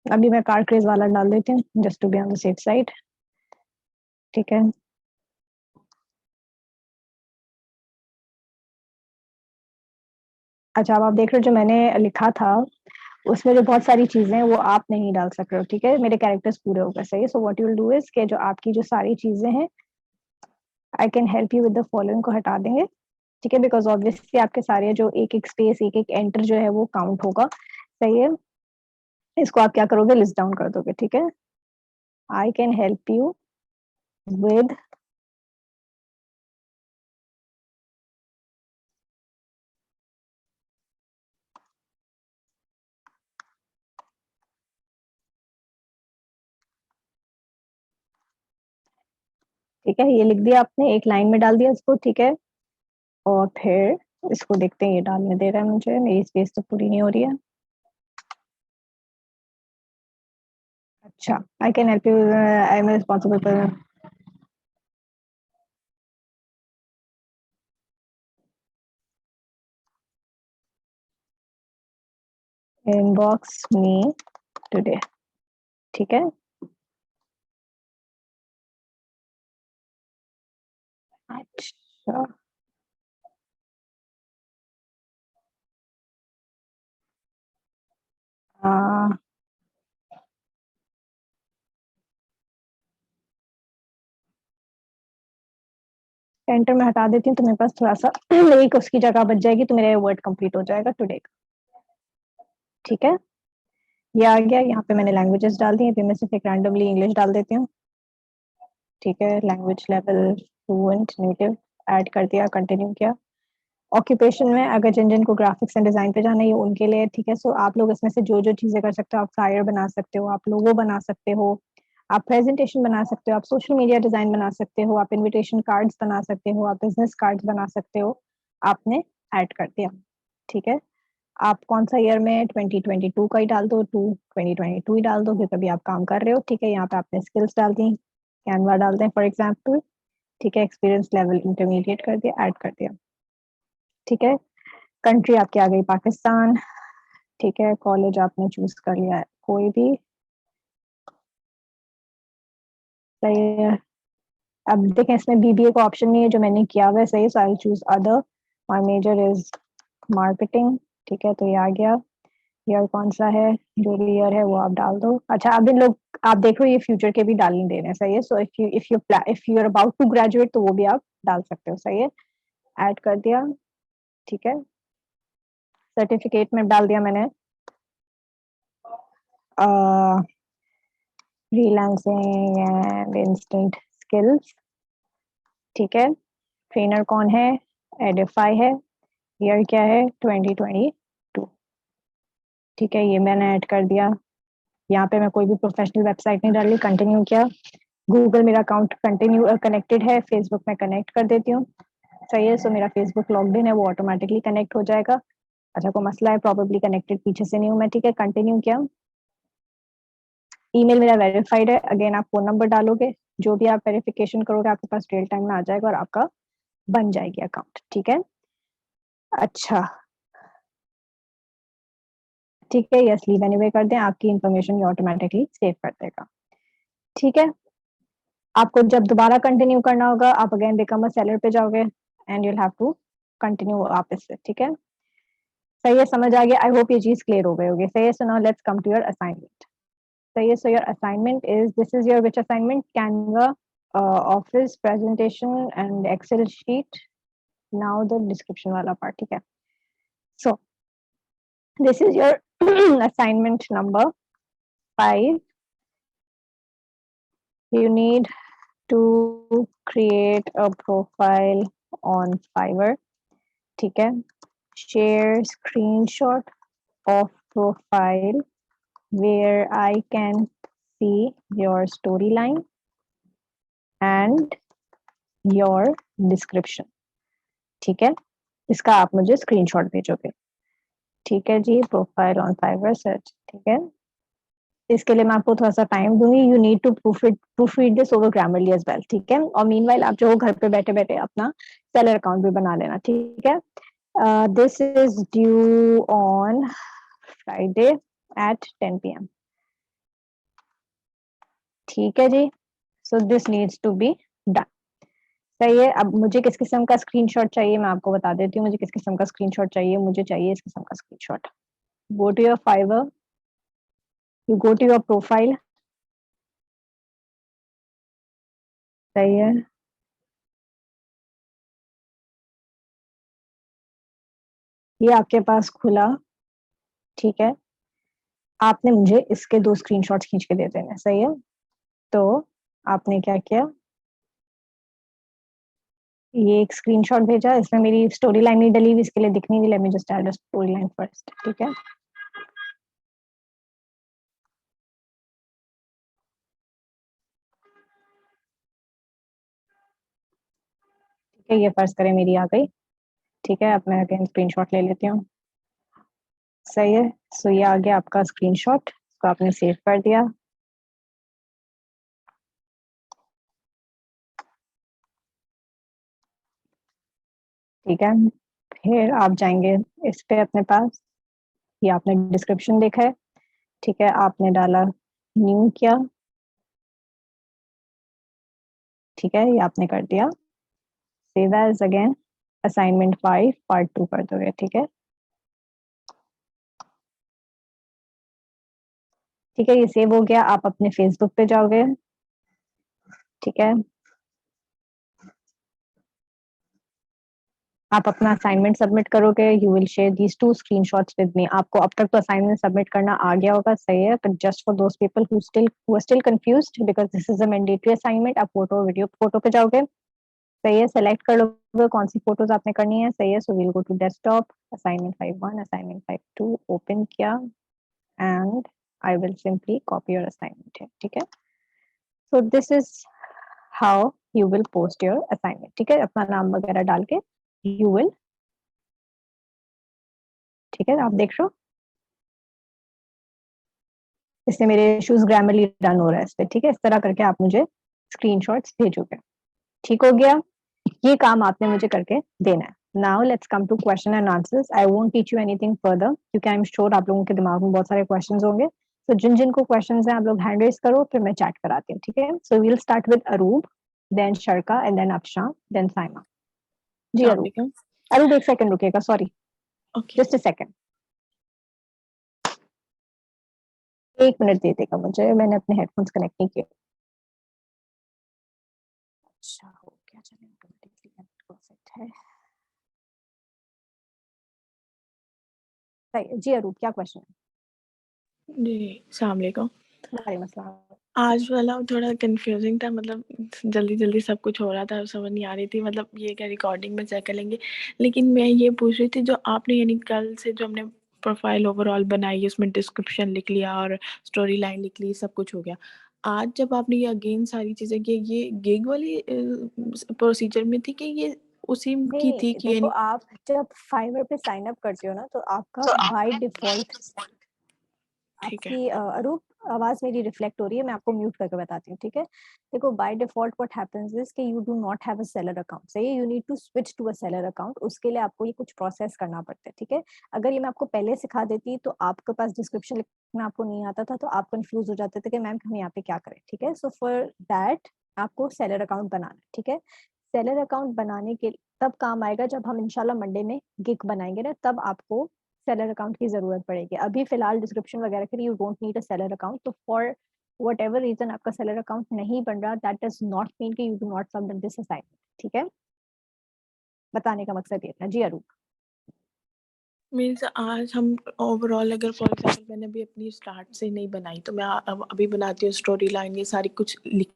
अभी मैं कार क्रेज वाला डाल देती हूँ just to be on the safe side. ठीक है, अच्छा अब आप देख रहे हो जो मैंने लिखा था उसमें जो बहुत सारी चीजें हैं वो आप नहीं डाल सक रहे हो। ठीक है, मेरे कैरेक्टर्स पूरे हो गए। सही है, so what you will do is के जो आपकी जो सारी चीजें हैं, I can help you with the following को हटा देंगे। ठीक है, बिकॉज ऑब्वियसली आपके सारे जो एक एक स्पेस एक एक एंटर जो है वो काउंट होगा। सही है, इसको आप क्या करोगे, लिस्ट डाउन कर दोगे। ठीक है, I can help you with, ठीक है, ये लिख दिया आपने, एक लाइन में डाल दिया इसको। ठीक है, और फिर इसको देखते हैं ये डालने दे रहा है मुझे, मेरी स्पेस तो पूरी नहीं हो रही है। अच्छा, I can help you, I am responsible for inbox me today. ठीक है। अच्छा, हाँ, एंटर में हटा देती हूँ तो मेरे पास थोड़ा सा एक उसकी जगह बच जाएगी, तो मेरा वर्ड कंप्लीट हो जाएगा टुडे का। ठीक है, ये आ गया। यहाँ पे मैंने लैंग्वेजेस डाल दी हैं, फिर मैं सिर्फ एक रैंडमली इंग्लिश डाल देती हूँ। ठीक है, language level fluent native add कर दिया, कंटिन्यू किया। ऑक्यूपेशन में अगर जिन जिन को ग्राफिक्स एंड डिजाइन पे जाना है ये उनके लिए, ठीक है। सो आप लोग इसमें से जो जो चीजें कर सकते हो, आप फ्लायर बना सकते हो, आप लोगो बना सकते हो, आप प्रेजेंटेशन बना सकते हो, आप सोशल मीडिया डिजाइन बना सकते हो, आप इनविटेशन कार्ड्स बना सकते हो, आप बिजनेस कार्ड्स बना सकते हो। आपने ऐड कर दिया, ठीक है। आप कौन सा ईयर में, 2022 का ही डाल दो, 2022 ही डाल दो क्योंकि अभी आप काम कर रहे हो। ठीक है, यहाँ पे आपने स्किल्स डाल दी, कैनवा डाल दें फॉर एग्जाम्पल। ठीक है, एक्सपीरियंस लेवल इंटरमीडिएट कर दिया, ऐड कर दिया। ठीक है, कंट्री आपकी आ गई पाकिस्तान। ठीक है, कॉलेज आपने चूज कर लिया है कोई भी, सही है। अब देखें इसमें बीबीए का ऑप्शन नहीं है, जो मैंने किया हुआ है, सही। So I choose other, my major is marketing. ठीक है, तो ये आ गया। ईयर कौन सा है, जो भी ईयर है वो आप डाल दो। अच्छा, अब इन लोग आप देखो ये फ्यूचर के भी डालने दे रहे हैं, सही है। So if you are about to graduate तो वो भी आप डाल सकते हो, सही है। ऐड कर दिया, ठीक है। सर्टिफिकेट में डाल दिया मैंने फ्रीलांसिंग एंड इंस्टेंट स्किल्स। ठीक है, ट्रेनर कौन है, एडिफाई है। ईयर क्या है, 2022। ठीक है, ये मैंने ऐड कर दिया। यहाँ पे मैं कोई भी प्रोफेशनल वेबसाइट नहीं डाली, कंटिन्यू किया। गूगल मेरा अकाउंट कंटिन्यू कनेक्टेड है, फेसबुक में कनेक्ट कर देती हूँ, सही है। सो मेरा फेसबुक लॉग्ड इन है, वो ऑटोमेटिकली कनेक्ट हो जाएगा। अच्छा, कोई मसला है, प्रॉबेबली कनेक्टेड पीछे से नहीं हूँ मैं। ठीक है, कंटिन्यू किया। ईमेल मेरा वेरीफाइड है, अगेन आप फोन नंबर डालोगे, जो भी आप वेरिफिकेशन करोगे आपके पास रियल टाइम में आ जाएगा और आपका बन जाएगी अकाउंट। ठीक है, अच्छा, ठीक है, यस लीव एनीवे कर दें, आपकी इंफॉर्मेशन ये ऑटोमेटिकली सेव कर देगा। ठीक है, आपको जब दोबारा कंटिन्यू करना होगा आप अगेन बिकम अ सेलर पे जाओगे and you'll have to continue वापस से। ठीक है, सही है, समझ आ गया। आई होप ये चीज क्लियर हो गई होगी, सही है। So now let's come to your assignment. सही है, so your assignment is, this is your which assignment, Canva, office presentation and Excel sheet. Now the description वाला पार्ट, ठीक है। So this is your assignment number 5। You need to create a profile on Fiverr. ठीक है, share screenshot of profile where I can see your storyline and your description. ठीक है, इसका आप मुझे स्क्रीनशॉट भेजोगे। ठीक है जी, प्रोफाइल ऑन फाइवर सर्च। ठीक है, इसके लिए मैं आपको थोड़ा सा टाइम दूंगी। You need to proof read this over Grammarly as well. ठीक है, और मीनवाइल आप जो घर पे बैठे बैठे अपना सेलर अकाउंट भी बना लेना। ठीक है, this is due on Friday at 10 PM। ठीक है जी, so this needs to be done. सही है, अब मुझे किस किस्म का स्क्रीनशॉट चाहिए मैं आपको बता देती हूँ। मुझे किस किस्म का स्क्रीनशॉट चाहिए, मुझे चाहिए इस किस्म का screenshot. Go to your Fiverr, you go to your profile, सही है। ये आपके पास खुला, ठीक है। आपने मुझे इसके 2 स्क्रीनशॉट्स खींच के दे देने, सही है। तो आपने क्या किया, ये एक स्क्रीनशॉट भेजा, इसमें मेरी स्टोरी लाइन नहीं डली हुई, इसके लिए दिखनी नहीं। Late me just add a story line first. ठीक है, ठीक है, ये फर्ज करें मेरी आ गई। ठीक है, अब मैं अगेन स्क्रीनशॉट ले लेती हूँ, सही है। सो ये आ गया आपका स्क्रीनशॉट, इसको आपने सेव कर दिया। ठीक है, फिर आप जाएंगे इस पे अपने पास, ये आपने डिस्क्रिप्शन देखा है। ठीक है, आपने डाला न्यू किया, ठीक है, ये आपने कर दिया। Save as again assignment 5 part 2 कर दोगे, ठीक है। ठीक है, ये सेव हो गया। आप अपने फेसबुक पे जाओगे, ठीक है। आप अपना असाइनमेंट सबमिट करोगे। You will share these 2 screenshots with me. आपको अब तक तो असाइनमेंट सबमिट करना आ गया होगा, सही है, but just for those people who are still confused because this is a mandatory assignment, आप फोटो वीडियो फोटो पे जाओगे, सही है, सेलेक्ट कर लोगे कौन सी फोटोज आपने करनी है, सही है। So we'll go to desktop, assignment 5 1 assignment 5 2 open किया and I will simply copy your assignment है, ठीक है। So this is how you will post your assignment, ठीक है। अपना नाम वगैरह डाल के यू विल, ठीक है, आप देख रहे हो इससे मेरे इश्यूज ग्रामरली रन हो रहा है इस पे, ठीक है। इस तरह करके आप मुझे स्क्रीनशॉट्स भेजोगे, ठीक हो गया। ये काम आपने मुझे करके देना है। Now let's come to question and answers. I won't teach you anything further क्योंकि आई एम श्योर आप लोगों के दिमाग में बहुत सारे क्वेश्चंस होंगे। तो जिन जिन को क्वेश्चंस हैं आप लोग हैंड रेज करो, फिर मैं चैट कराती हूँ, ठीक है। So we'll start with Arup, then Sharka and then Afshan, then Saima. जी अस्सलाम अरूप। वालेकुम। अरूप एक सेकंड रुकेगा, sorry, okay just a second, 1 minute दे देगा मुझे, मैंने अपने हेडफोन्स कनेक्ट नहीं किए। अच्छा हो गया, चलिए ऑटोमेटिकली परफेक्ट है, सही है। जी अरूप, क्या क्वेश्चन है? जी, अस्सलाम वालेकुम। वालेकुम अस्सलाम। आज वाला थोड़ा कंफ्यूजिंग था, मतलब जल्दी जल्दी सब कुछ हो रहा था, समझ नहीं आ रही थी, मतलब ये क्या रिकॉर्डिंग में चेक कर लेंगे। लेकिन मैं ये पूछ रही थी, जो आपने यानी कल से जो हमने प्रोफाइल ओवरऑल बनाई, उसमें डिस्क्रिप्शन लिख लिया और स्टोरी लाइन लिख ली, सब कुछ हो गया। आज जब आपने ये अगेन सारी चीज़ें की, ये गिग वाली प्रोसीजर में थी कि ये उसी की थी नहीं कि देखो, यानी आप जब फाइवर पे साइन अप करते हो ना, तो आपका तो बाय आपका डिफॉल्ट ठीक है, आपकी अरूप आवाज मेरी रिफ्लेक्ट हो रही है, मैं आपको म्यूट करके बताती हूँ, ठीक है। देखो, by default what happens is कि you do not have a seller account, सही है। You need to switch to a seller account, उसके लिए आपको ये कुछ प्रोसेस करना पड़ता है, ठीक है। अगर ये मैं आपको पहले सिखा देती तो आपके पास डिस्क्रिप्शन लिखना आपको नहीं आता था, तो आप कंफ्यूज हो जाते थे कि मैम हम यहाँ पे क्या करें, ठीक है। सो फॉर दैट आपको सेलर अकाउंट बनाना है, ठीक है। सेलर अकाउंट बनाने के तब काम आएगा जब हम इंशाल्लाह मंडे में गिग बनाएंगे ना, तब आपको सेलर अकाउंट की जरूरत पड़ेगी। अभी फिलहाल डिस्क्रिप्शन वगैरह के लिए you don't need a seller account. तो फॉर वट एवर रीजन आपका सेलर अकाउंट नहीं बन रहा, दैट डज नॉट मीन कि you do not submit this assignment, ठीक है। बताने का मकसद ये था। जी अरूप। मीन्स आज हम ओवरऑल, अगर फॉर एग्जांपल मैंने अभी अपनी स्टार्ट से नहीं बनाई, तो मैं अब अभी बनाती हूँ स्टोरी लाइन, ये सारी कुछ लिख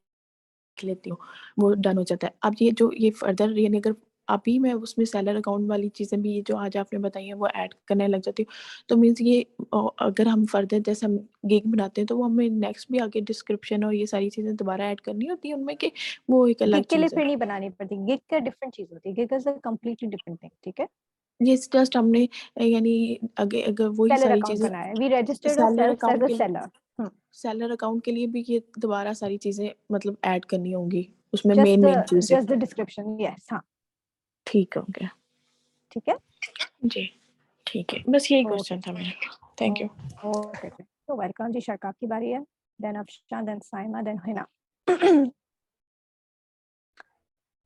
लेती हूँ, वो डन हो जाता है। अब ये जो ये फर्दर यानी अगर अभी मैं उसमें सेलर अकाउंट वाली चीज़ें भी, ये जो आज आपने बताई हैं, वो ऐड करने लग जाती हूँ, तो मीन्स ये अगर हम फर्दर जैसे हम गिग बनाते हैं, तो वो हमें नेक्स्ट भी आगे डिस्क्रिप्शन और ये सारी चीज़ें दोबारा ऐड करनी होती है उनमें, कि वो एक अलग गिग के लिए चीज़ है? फिर नहीं बनानी पड़ती, गिग का डिफरेंट चीज होती है, gig is a completely different thing, ठीक है। ये जस्ट हमने यानी अगर अगर वही सेलर सारी अकाउंट चीज़ें बनाया है, we registered a seller self as account अ के लिए, सेलर। सेलर अकाउंट के लिए भी ये दोबारा सारी चीज़ें मतलब ऐड करनी होंगी, उसमें जस्ट मेन मेन चीज़ें? जस्ट द डिस्क्रिप्शन, यस, हाँ, ठीक हो गया ठीक है। जी, ठीक है, बस यही ओके, क्वेश्चन था मेरा। Thank you. ओके, तो वेलकम जी। शर्का की बारी है, then Afshan, then Saima, then Hina.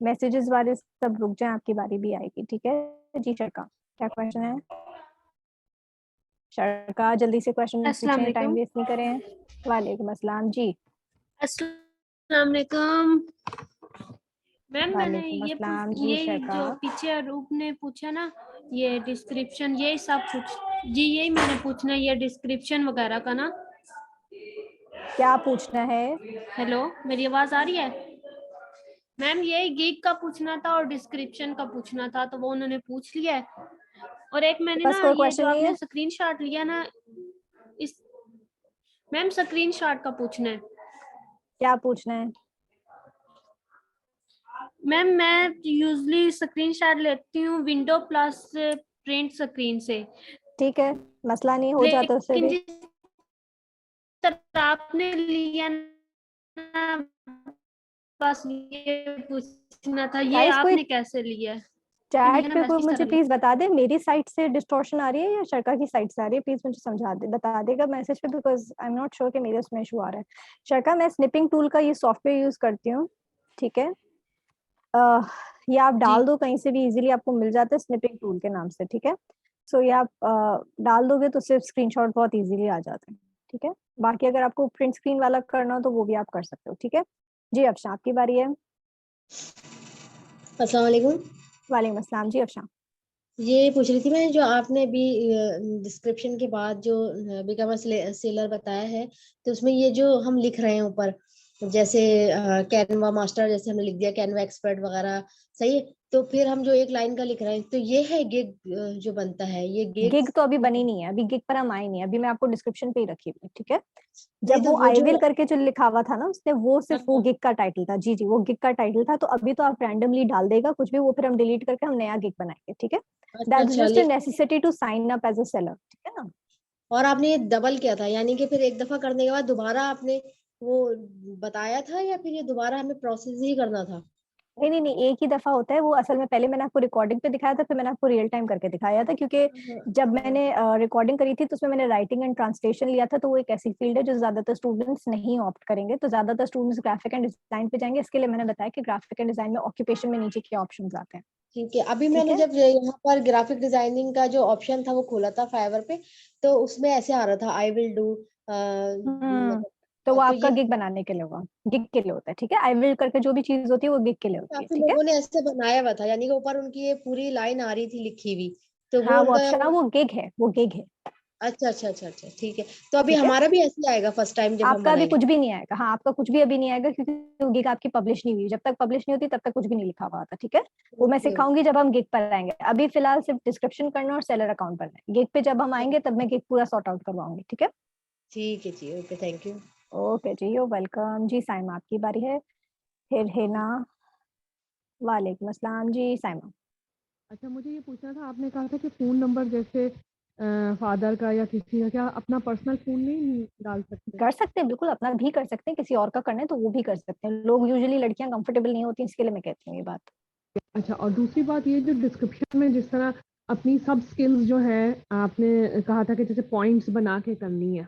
Messages वाले सब रुक जाएं, आपकी बारी भी आएगी, ठीक है। जी शर्का, क्या क्वेश्चन है? शर्का जल्दी से क्वेश्चन अस्सलाम पूछें, टाइम वालेकुम। वेस्ट नहीं करें। वालेकुम अस्सलाम जी। अस्सलाम वालेकुम। मैम मैंने वालेकुम अस्सलाम जी ये शर्का। जो पीछे अरूप ने पूछा ना, ये डिस्क्रिप्शन, ये सब कुछ, जी यही मैंने पूछना है, ये डिस्क्रिप्शन वगैरह का ना। क्या पूछना है? हेलो, मेरी आवाज आ रही है? मैम यही गिग का पूछना था और डिस्क्रिप्शन का पूछना था, तो वो उन्होंने पूछ लिया है। और एक मैंने बस ना कोई ये क्वेश्चन जो नहीं आपने है? स्क्रीनशॉट लिया ना, इस मैम स्क्रीनशॉट का पूछना है। क्या पूछना है? मैम मैं यूजली स्क्रीनशॉट लेती हूँ विंडो प्लस प्रिंट स्क्रीन से, ठीक है, मसला नहीं, हो जाता उससे लेकिन भी। जिस तरह आपने लिया ना, बस ये पूछना था, ये गाइस कोई आपने कैसे लिया है? चैट ना पे कोई मैसेज मुझे कर प्लीज बता दे, मेरी साइड से डिस्टॉर्शन आ रही है या शर्का की साइड से आ रही है, प्लीज मुझे समझा दे, बता देगा मैसेज पे, because I am not sure कि मेरे उसमें इशू आ रहा है। शर्का, मैं स्निपिंग टूल का ये सॉफ्टवेयर यूज करती हूँ, ठीक है। ये आप जी। डाल दो कहीं से भी, इजीली आपको मिल जाता है स्निपिंग टूल के नाम से, ठीक है। सो ये आप डाल दोगे तो सिर्फ स्क्रीनशॉट बहुत इजीली आ जाते हैं, ठीक है। बाकी अगर आपको प्रिंट स्क्रीन वाला करना हो तो वो भी आप कर सकते हो, ठीक है। जी अफशा, आपकी बारी है। अस्सलाम वालेकुम। वालेकुम अस्सलाम। जी अफशा। ये पूछ रही थी मैं, जो आपने अभी डिस्क्रिप्शन के बाद जो बिकम अ सेलर बताया है, तो उसमें ये जो हम लिख रहे हैं ऊपर, जैसे कैनवा मास्टर, जैसे हमने लिख दिया कैनवा एक्सपर्ट वगैरह, सही है। तो फिर हम जो एक लाइन का लिख रहे हैं, तो ये है गिग जो बनता है, ये गिग गिग्स। तो अभी बनी नहीं है, अभी गिग पर हम आए नहीं है, अभी मैं आपको डिस्क्रिप्शन पे ही रखी हुई, ठीक है। नहीं जब तो वो वो आई जो विल करके जो लिखा हुआ था ना उसने, वो सिर्फ वो हाँ, गिग का टाइटल था। जी जी, वो गिग का टाइटल था। तो अभी तो आप रैंडमली डाल देगा कुछ भी, वो फिर हम डिलीट करके हम नया गिग बनाएंगे, ठीक है। अच्छा दैट इज अच्छा जस्ट अ लिख। Necessity to sign up as a seller, ठीक है ना। और आपने ये डबल किया था, यानी कि फिर एक दफा करने के बाद दोबारा आपने वो बताया था, या फिर ये दोबारा हमें प्रोसेस ही करना था? नहीं नहीं नहीं, एक ही दफा होता है वो। असल में पहले मैंने आपको रिकॉर्डिंग पे दिखाया था, फिर मैंने आपको रियल टाइम करके दिखाया था, क्योंकि हाँ, जब हाँ, मैंने रिकॉर्डिंग करी थी तो उसमें मैंने राइटिंग एंड ट्रांसलेशन लिया था। तो वो एक ऐसी फील्ड है जो ज्यादातर स्टूडेंट्स नहीं ऑप्ट करेंगे, तो ज्यादातर स्टूडेंट्स ग्राफिक एंड डिजाइन पे जाएंगे। इसके लिए मैंने बताया कि ग्राफिक एंड डिजाइन में ऑक्यूपेशन में नीचे क्या ऑप्शन आते हैं, ठीक है। अभी ठीक मैंने है। जब यहाँ पर ग्राफिक डिजाइनिंग का जो ऑप्शन था वो खोला था फाइवर पे, तो उसमें ऐसे आ रहा था आई विल डू, मतलब तो वो तो आपका ये गिग बनाने के लिए होगा, गिग के लिए होता है, ठीक है। आई विल करके जो भी चीज होती है वो गिग के लिए होती है, काफी ठीक है। लोगों ने ऐसे बनाया हुआ था, यानी कि ऊपर उनकी ये पूरी लाइन आ रही थी लिखी हुई, तो वो हाँ वो उनका। अक्षरा, वो गिग है, वो गिग है, अच्छा अच्छा अच्छा अच्छा, ठीक है। तो अभी ठीक है। हमारा भी ऐसे ही आएगा फर्स्ट टाइम जब हम आपका अभी बनाएंगे? कुछ भी नहीं आएगा, हाँ आपका कुछ भी अभी नहीं आएगा, क्योंकि वो गिग आपकी पब्लिश नहीं हुई। जब तक पब्लिश नहीं होती तब तक कुछ भी नहीं लिखा हुआ था, ठीक है। वो मैं ओके सिखाऊंगी जब हम गिग पर आएंगे। अभी फिलहाल सिर्फ डिस्क्रिप्शन करना और सेलर अकाउंट बनना है। गिग पे जब हम ओके, आएंगे तब मैं गिग पूरा सॉर्ट आउट करवाऊंगी, ठीक है। ठीक है जी, ओके, थैंक यू। ओके जी, यू वेलकम। जी साइमा, आपकी बारी है। फिर हेना। वालेकुम अस्सलाम। जी साइमा। अच्छा, मुझे ये पूछना था, आपने कहा था कि फ़ोन नंबर जैसे फादर का या किसी का, क्या अपना पर्सनल फ़ोन नहीं डाल सकते? कर सकते हैं, बिल्कुल अपना भी कर सकते हैं, किसी और का करना है तो वो भी कर सकते हैं। लोग यूजुअली, लड़कियां कंफर्टेबल नहीं होती, इसके लिए मैं कहती हूँ ये बात। अच्छा, और दूसरी बात ये, जो डिस्क्रिप्शन में जिस तरह अपनी सब स्किल्स जो है, आपने कहा था कि जैसे पॉइंट्स बना के करनी है,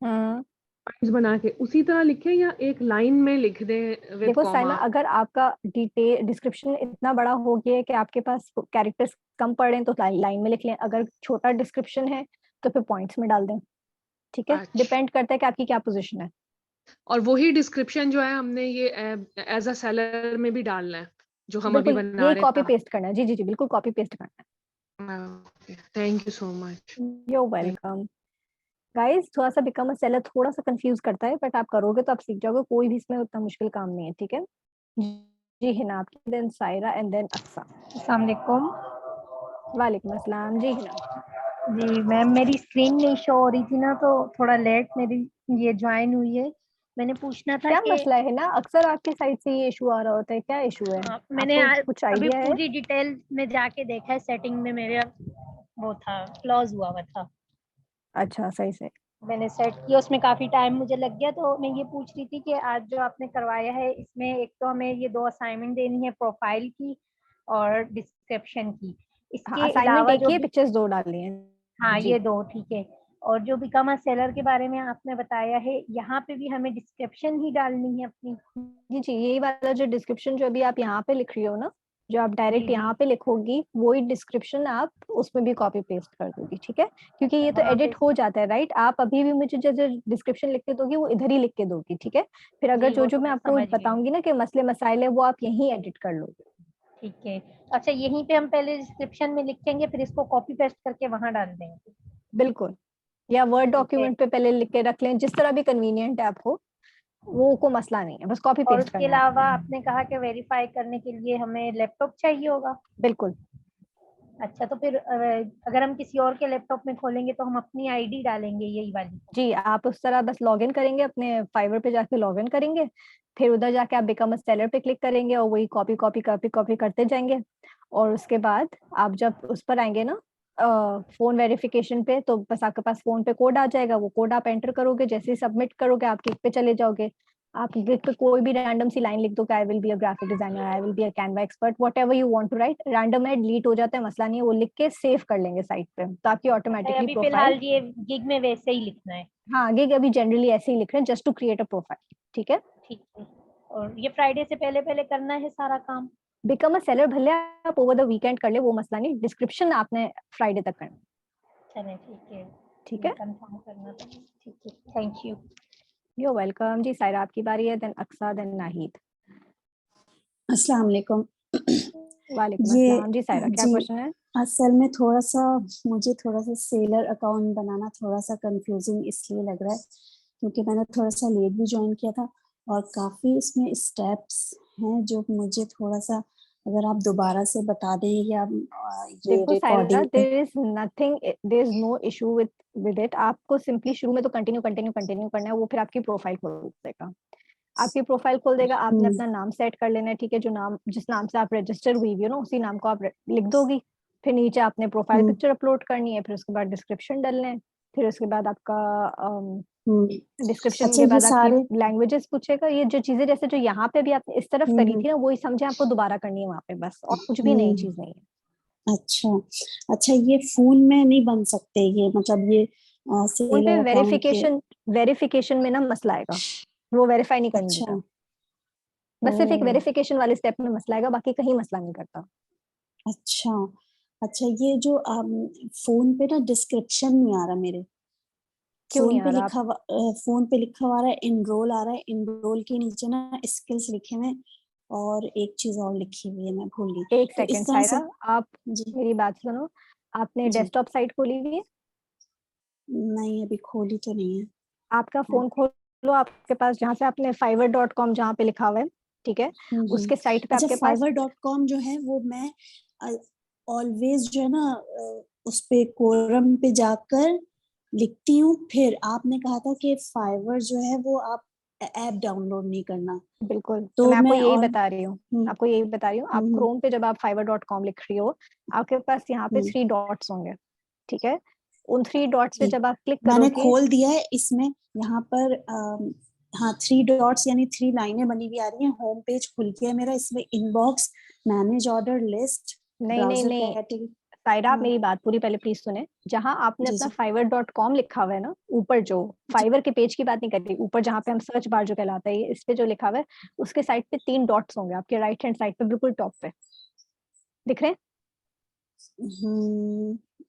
हम्म। पॉइंट्स बना के उसी तरह लिखें या एक लाइन में लिख दें विद देखो साइमा, कॉमा? अगर आपका डिटेल डिस्क्रिप्शन इतना बड़ा हो गया है कि आपके पास कैरेक्टर्स कम पड़े हैं तो लाइन में लिख लें। अगर छोटा डिस्क्रिप्शन है तो फिर पॉइंट्स में डाल दें, ठीक है। अच्छा, डिपेंड करता है कि आपकी क्या पोजीशन है। और वही डिस्क्रिप्शन जो है हमने ये एज अ सेलर में भी डालना है, जो हम अभी बिल्कुल बना यही रहे कॉपी हैं? पेस्ट करना है। जी जी जी, बिल्कुल कॉपी पेस्ट करना थैंक यू सो मच। है। You welcome. गाइस, थोड़ा सा बिकम अ सेलर थोड़ा सा कंफ्यूज करता है, बट आप करोगे तो आप सीख जाओगे। कोई भी इसमें उतना मुश्किल काम नहीं है, ठीक है। जी हिना आपकी, then Saira and then Aqsa. अस्सलाम वालेकुम। वालेकुम अस्सलाम। जी हिना। जी मैम, मेरी स्क्रीन नहीं शो हो रही थी ना, तो थोड़ा लेट मेरी ये ज्वाइन हुई है। मैंने पूछना था क्या कि मसला है ना, अक्सर आपके साइड से ये इशू आ रहा होता है, क्या इशू है? मैंने आपको कुछ अभी आइडिया है? पूरी डिटेल में जाके देखा है, सेटिंग में मेरे वो था, क्लॉज हुआ हुआ था। अच्छा, सही से। मैंने सेट किया, उसमें काफी टाइम मुझे लग गया। तो मैं ये पूछ रही थी कि आज जो आपने करवाया है, इसमें एक तो हमें ये 2 असाइनमेंट देनी है, प्रोफाइल की और डिस्क्रिप्शन की। हाँ, इसके असाइनमेंट अलावा एक जो ही है, पिक्चर्स 2 डालनी है। हाँ, जी ये 2 ठीक है। और जो बिकम अ सेलर के बारे में आपने बताया है, यहाँ पे भी हमें डिस्क्रिप्शन ही डालनी है अपनी? जी जी, यही वाला जो डिस्क्रिप्शन जो अभी आप यहाँ पे लिख रही हो ना, जो आप जी डायरेक्ट जी, यहाँ पे लिखोगी वही डिस्क्रिप्शन आप उसमें भी कॉपी पेस्ट कर दोगी, ठीक है। क्योंकि अच्छा ये तो वहाँ पे। एडिट हो जाता है, राइट। आप अभी भी मुझे जो डिस्क्रिप्शन लिख के दोगी वो इधर ही लिख के दोगी, ठीक है। फिर अगर जी, जो वो जो तो मैं मैं आपको समझ गई। बताऊंगी ना कि मसले मसाइल है, वो आप यहीं एडिट कर लोगे। ठीक है। अच्छा, यहीं पे हम पहले डिस्क्रिप्शन में लिखेंगे, फिर इसको कॉपी पेस्ट करके वहां डाल देंगे? बिल्कुल। या वर्ड ठीक है। डॉक्यूमेंट पे पहले लिख के रख लें, जिस तरह भी कन्वीनियंट है आपको। वो को मसला नहीं है, बस कॉपी और पेस्ट उसके करना है अलावा आपको। आपने कहा कि वेरीफाई करने के लिए हमें लैपटॉप चाहिए होगा। बिल्कुल। अच्छा, तो फिर अगर हम किसी और के लैपटॉप में खोलेंगे तो हम अपनी आईडी डालेंगे, यही वाली? जी, आप उस तरह बस लॉगिन करेंगे, अपने फाइवर पे जाके लॉगिन करेंगे। फिर उधर जाके आप बिकम अ सेलर पे क्लिक करेंगे और वही कॉपी कॉपी कॉपी कॉपी करते जाएंगे। और उसके बाद आप जब उस पर आएंगे ना, फोन वेरिफिकेशन पे, तो बस आपके पास फोन पे कोड आ जाएगा। वो कोड आप एंटर करोगे, जैसे ही सबमिट करोगे आप क्लिक पे चले जाओगे। आप गिग पे कोई भी रैंडम सी लाइन लिख दो कि I will be a graphic designer, I will be a Canva expert, whatever you want to write, random है, डिलीट हो जाता है, मसला नहीं है, वो लिख के सेव कर लेंगे साइट पे, तो आपकी ऑटोमेटिकली अभी प्रोफाइल। फिलहाल ये गिग में वैसे ही लिखना है। हाँ, गिग अभी जनरली ऐसे ही लिख रहे हैं, just to create a profile, ठीक है। ठीक है, और ये फ्राइडे से पहले पहले करना है सारा काम। बिकम अ सेलर भले आप ओवर द वीकेंड कर ले, वो मसला नहीं, डिस्क्रिप्शन आपने फ्राइडे तक करना, चले ठीक है, ठीक है। कंफर्म करना था, ठीक है, thank you. You are welcome जी। सायरा आपकी बारी है, देन अक्सा, देन नाहिद। अस्सलाम वालेकुम। वालेकुम ये अस्सलाम जी। सायरा क्या जी क्वेश्चन है? असल में मुझे थोड़ा सा सेलर अकाउंट बनाना थोड़ा सा कंफ्यूजिंग इसलिए लग रहा है क्योंकि मैंने थोड़ा सा लेट भी ज्वाइन किया था और काफी इसमें स्टेप्स हैं जो मुझे थोड़ा सा, अगर आप दोबारा से बता दें या ये देखो सायरा, रिकॉर्डिंग पे। There is nothing, there is no issue with it. आपको सिंपली शुरू में तो कंटिन्यू कंटिन्यू कंटिन्यू करना है, वो फिर आपकी प्रोफाइल खोल देगा। आपकी प्रोफाइल खोल देगा, आपने अपना नाम सेट कर लेना है, ठीक है। जो नाम, जिस नाम से आप रजिस्टर हुई हुई हो ना, उसी नाम को आप लिख दोगी। फिर नीचे आपने प्रोफाइल पिक्चर अपलोड करनी है, फिर उसके बाद डिस्क्रिप्शन डालना है, फिर उसके बाद आपका डिस्क्रिप्शन अच्छा के ये बाद सारे आपकी लैंग्वेजेस पूछेगा। ये जो चीजें जैसे जो यहाँ पे भी आपने इस तरफ करी थी ना, वही समझे आपको दोबारा करनी है वहां पे, बस, और कुछ भी नई चीज नहीं है। अच्छा अच्छा, ये फोन में नहीं बन सकते ये, मतलब ये फोन पे सेलर अकाउंट के। वेरिफिकेशन में ना मसला आएगा, वो वेरीफाई नहीं करने अच्छा। देता। बस सिर्फ एक ओ, वेरिफिकेशन वाले स्टेप में मसला आएगा, बाकी कहीं मसला नहीं करता। अच्छा अच्छा, ये जो फोन पे ना डिस्क्रिप्शन नहीं आ रहा मेरे। क्यों नहीं आ रहा? आप फोन पे लिखा हुआ आ रहा है इनरोल, आ रहा है इनरोल के नीचे ना स्किल्स लिखे हुए हैं और एक चीज और लिखी हुई है, मैं भूल गई। एक तो इस सेकंड तरह सायरा, से। आप जी मेरी बात सुनो। आपने जी, डेस्कटॉप साइट खोली हुई है? नहीं अभी खोली तो नहीं है। आपका फोन खोलो, आपके पास जहाँ से आपने fiverr.com जहाँ पे लिखा हुआ है, ठीक है, उसके साइट पे अच्छा, आपके पास। fiverr.com जो है वो मैं ऑलवेज जो है ना उस पे कोरम पे जाकर लिखती हूँ। फिर आपने कहा था कि फाइवर जो है वो आप ऐप डाउनलोड नहीं करना, बिल्कुल, तो तो मैं आपको मैं यही और बता रही हूँ। हम्म आपको यही बता रही हूँ, आप हम्म क्रोम पे जब आप fiverr.com लिख रही हो, आपके पास यहाँ पे हम्म, 3 डॉट्स होंगे, ठीक है। उन 3 डॉट्स पे जी जब आप क्लिक मैंने करोगे, खोल दिया है इसमें। यहाँ पर हाँ 3 डॉट्स यानी 3 लाइनें बनी हुई आ रही हैं। होम पेज खुल गया है मेरा, इसमें इनबॉक्स, मैनेज ऑर्डर लिस्ट, नहीं नहीं ब्राउजर नहीं कैटेगरी। सायरा, आप हाँ मेरी बात पूरी पहले प्लीज सुने। जहां आपने जी अपना जी fiverr.com लिखा हुआ है ना, ऊपर जो जी, फाइवर के पेज की बात नहीं कर रही, ऊपर जहां पे हम सर्च बार जो कहलाता है, इस पे जो लिखा हुआ है, उसके साइड पे 3 डॉट्स होंगे आपके राइट हैंड साइड पे, बिल्कुल टॉप पे दिख रहे हैं?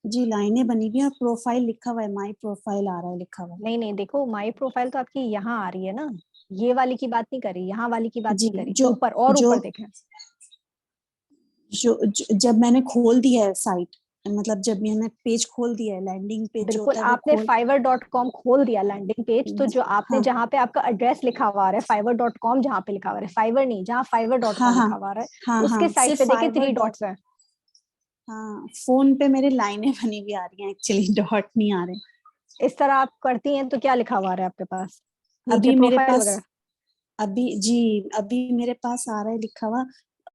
जी लाइनें बनी हुई हैं और प्रोफाइल लिखा हुआ है, माय प्रोफाइल आ रहा है लिखा हुआ। नहीं नहीं, देखो माई प्रोफाइल तो आपकी यहाँ आ रही है ना, ये वाली की बात नहीं करी, यहाँ वाली की बात जी नहीं करी, जो ऊपर और जो ऊपर देखें। जब मैंने खोल दिया है साइट, मतलब जब मैंने पेज खोल दिया है, लैंडिंग पेज जो बिल्कुल, होता है वो आपने fiverr.com खोल दिया लैंडिंग पेज, तो जो आपने हाँ जहाँ पे आपका एड्रेस लिखा हुआ है fiverr.com, जहाँ पे लिखा हुआ है फाइवर नहीं, जहाँ हाँ fiverr.com हाँ लिखा हुआ है, हाँ उसके हाँ, साइड सिर्फ पे देखिए फाइवर 3 डॉट। डॉट्स है। हाँ फोन पे मेरे लाइनें बनी हुई आ रही हैं, एक्चुअली डॉट नहीं आ रहे। इस तरह आप करती हैं तो क्या लिखा हुआ है आपके पास नीचे, अभी मेरे प्रोफाइल पास वगैरह? अभी मेरे पास आ रहा है लिखा हुआ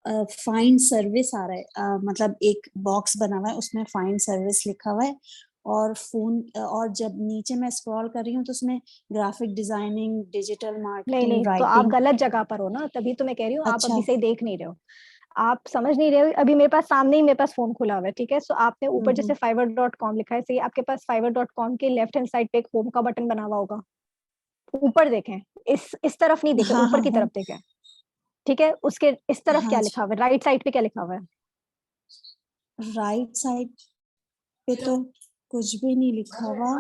फाइंड सर्विस आ रहा है, मतलब एक बॉक्स बना हुआ है उसमें फाइंड सर्विस लिखा हुआ है और फोन, और जब नीचे मैं स्क्रॉल कर रही हूँ तो उसमें ग्राफिक डिजाइनिंग, डिजिटल नहीं मार्केटिंग, नहीं, तो आप राइटिंग। गलत जगह पर हो ना, तभी तो मैं कह रही हूँ आप अच्छा। अभी सही देख नहीं रहे हो, आप समझ नहीं रहे हो। अभी मेरे पास सामने ही मेरे पास फोन खुला हुआ है, ठीक है। सो आपने ऊपर जैसे fiverr.com लिखा है, सही, आपके पास fiverr.com के लेफ्ट हैंड साइड पे एक होम का बटन बना हुआ होगा, ऊपर देखें, इस तरफ नहीं देखें, हाँ ऊपर हाँ की हाँ तरफ देखें, ठीक है। उसके इस तरफ हाँ क्या जी, लिखा हुआ है, राइट साइड पे क्या लिखा हुआ है? राइट साइड पे तो कुछ भी नहीं लिखा हुआ।